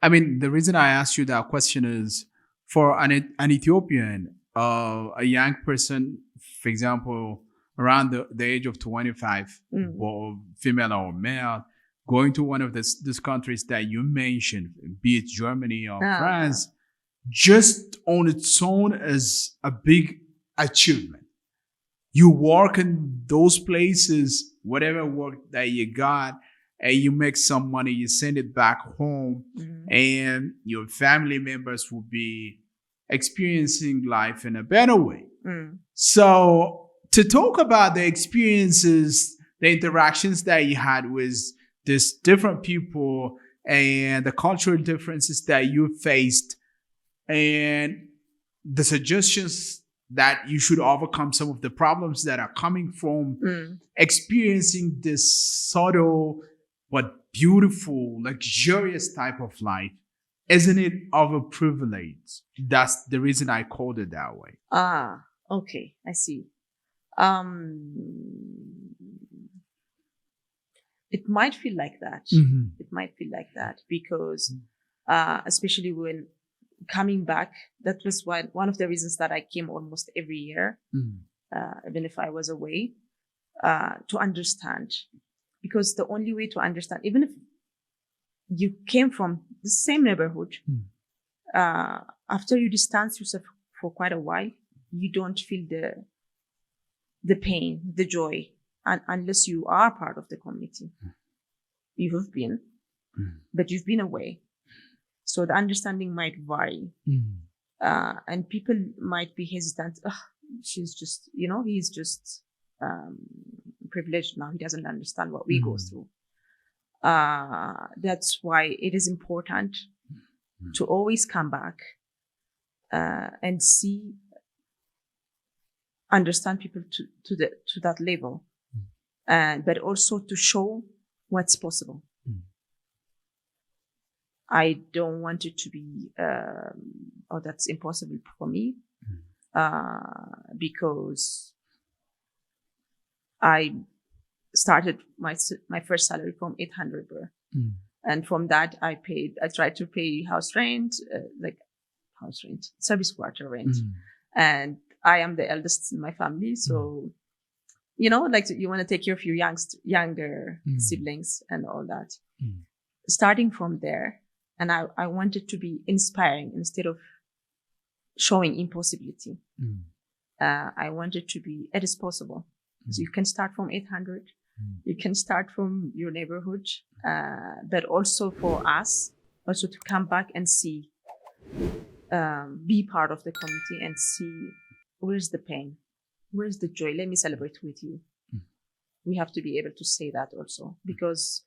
I mean, the reason I asked you that question is for an Ethiopian, a young person, for example, around the age of 25, or female or male, going to one of these countries that you mentioned, be it Germany or France, just on its own is a big achievement. You work in those places, whatever work that you got, and you make some money, you send it back home, and your family members will be experiencing life in a better way. So to talk about the experiences, the interactions that you had with these different people and the cultural differences that you faced, and the suggestions that you should overcome some of the problems that are coming from experiencing this subtle but beautiful, luxurious type of life, isn't it overprivileged? That's the reason I called it that way. Okay, I see. it might feel like that. Mhm. It might feel like that because, especially when coming back, that was one of the reasons that I came almost every year, Mhm. even if I was away, to understand. Because the only way to understand, even if you came from the same neighborhood, after you distance yourself for quite a while, you don't feel the pain, the joy, unless you are part of the community. You have been, but you've been away. So the understanding might vary. And people might be hesitant. She's just, he's just privileged now. He doesn't understand what we go through. That's why it is important to always come back and understand people to that level, but also to show what's possible. I don't want it to be, that's impossible for me, because I started my first salary from 800 birr. And from that, I tried to pay house rent, service quarter rent. And I am the eldest in my family. So, you want to take care of your younger siblings and all that. Starting from there, and I wanted to be inspiring instead of showing impossibility. I wanted to be, it is possible. So you can start from 800. You can start from your neighborhood, but also for us, also to come back and see, be part of the community and see where's the pain, where's the joy. Let me celebrate with you. We have to be able to say that also, because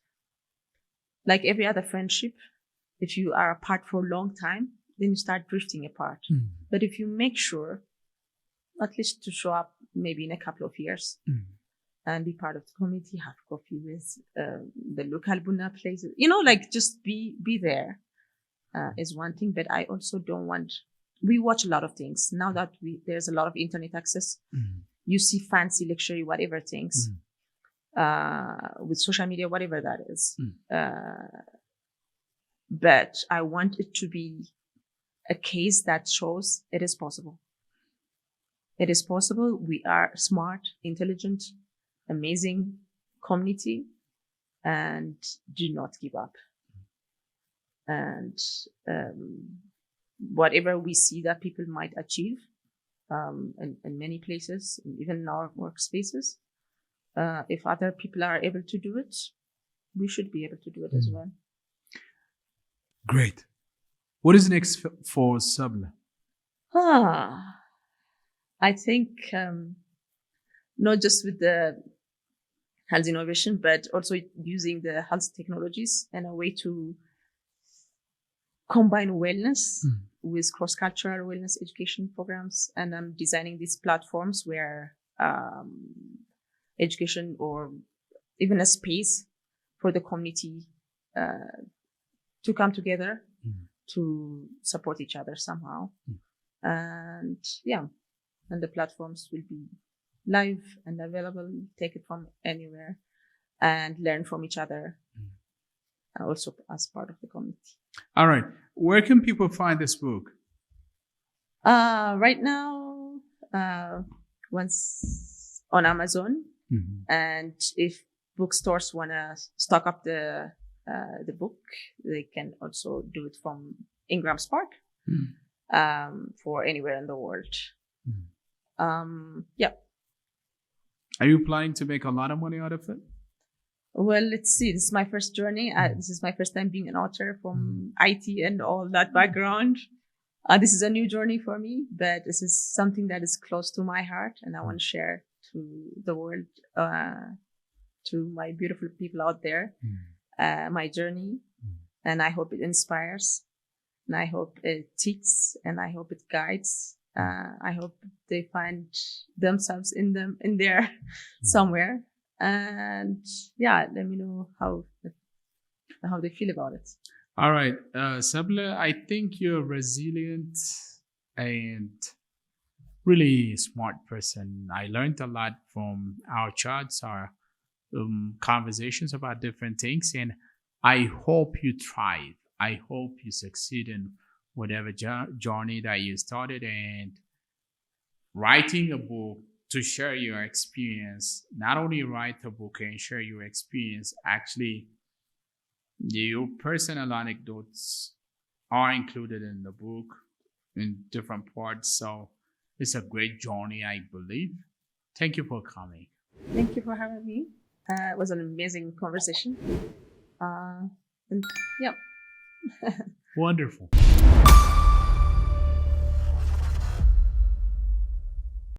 like every other friendship, if you are apart for a long time, then you start drifting apart. But if you make sure at least to show up maybe in a couple of years and be part of the community, have coffee with the local buna places, just be there is one thing. But I also don't want, we watch a lot of things now that there's a lot of internet access. You see fancy luxury, whatever things, with social media, whatever that is. But I want it to be a case that shows it is possible. It is possible. We are smart, intelligent, amazing community, and do not give up. And whatever we see that people might achieve in many places, even in our workspaces, if other people are able to do it, we should be able to do it as well. Great. What is next for Seble? I think not just with the health innovation, but also using the health technologies in a way to combine wellness with cross-cultural wellness education programs. And I'm designing these platforms where education or even a space for the community to come together to support each other somehow. And the platforms will be live and available. Take it from anywhere and learn from each other, also as part of the community. All right. Where can people find this book? Right now, once on Amazon, and if bookstores want to stock up the book, they can also do it from Ingram's Park, for anywhere in the world. Are you planning to make a lot of money out of it? Well, let's see. This is my first journey. This is my first time being an author from IT and all that background. This is a new journey for me, but this is something that is close to my heart, and I want to share to the world, to my beautiful people out there, my journey. And I hope it inspires, and I hope it teaches, and I hope it guides. I hope they find themselves in there somewhere. And let me know how they feel about it. All right, Seble, I think you're resilient and really smart person. I learned a lot from our chats, our conversations about different things. And I hope you thrive. I hope you succeed in whatever journey that you started, and writing a book to share your experience. Not only write a book and share your experience, actually your personal anecdotes are included in the book in different parts. So it's a great journey, I believe. Thank you for coming. Thank you for having me. It was an amazing conversation. And yeah. Wonderful.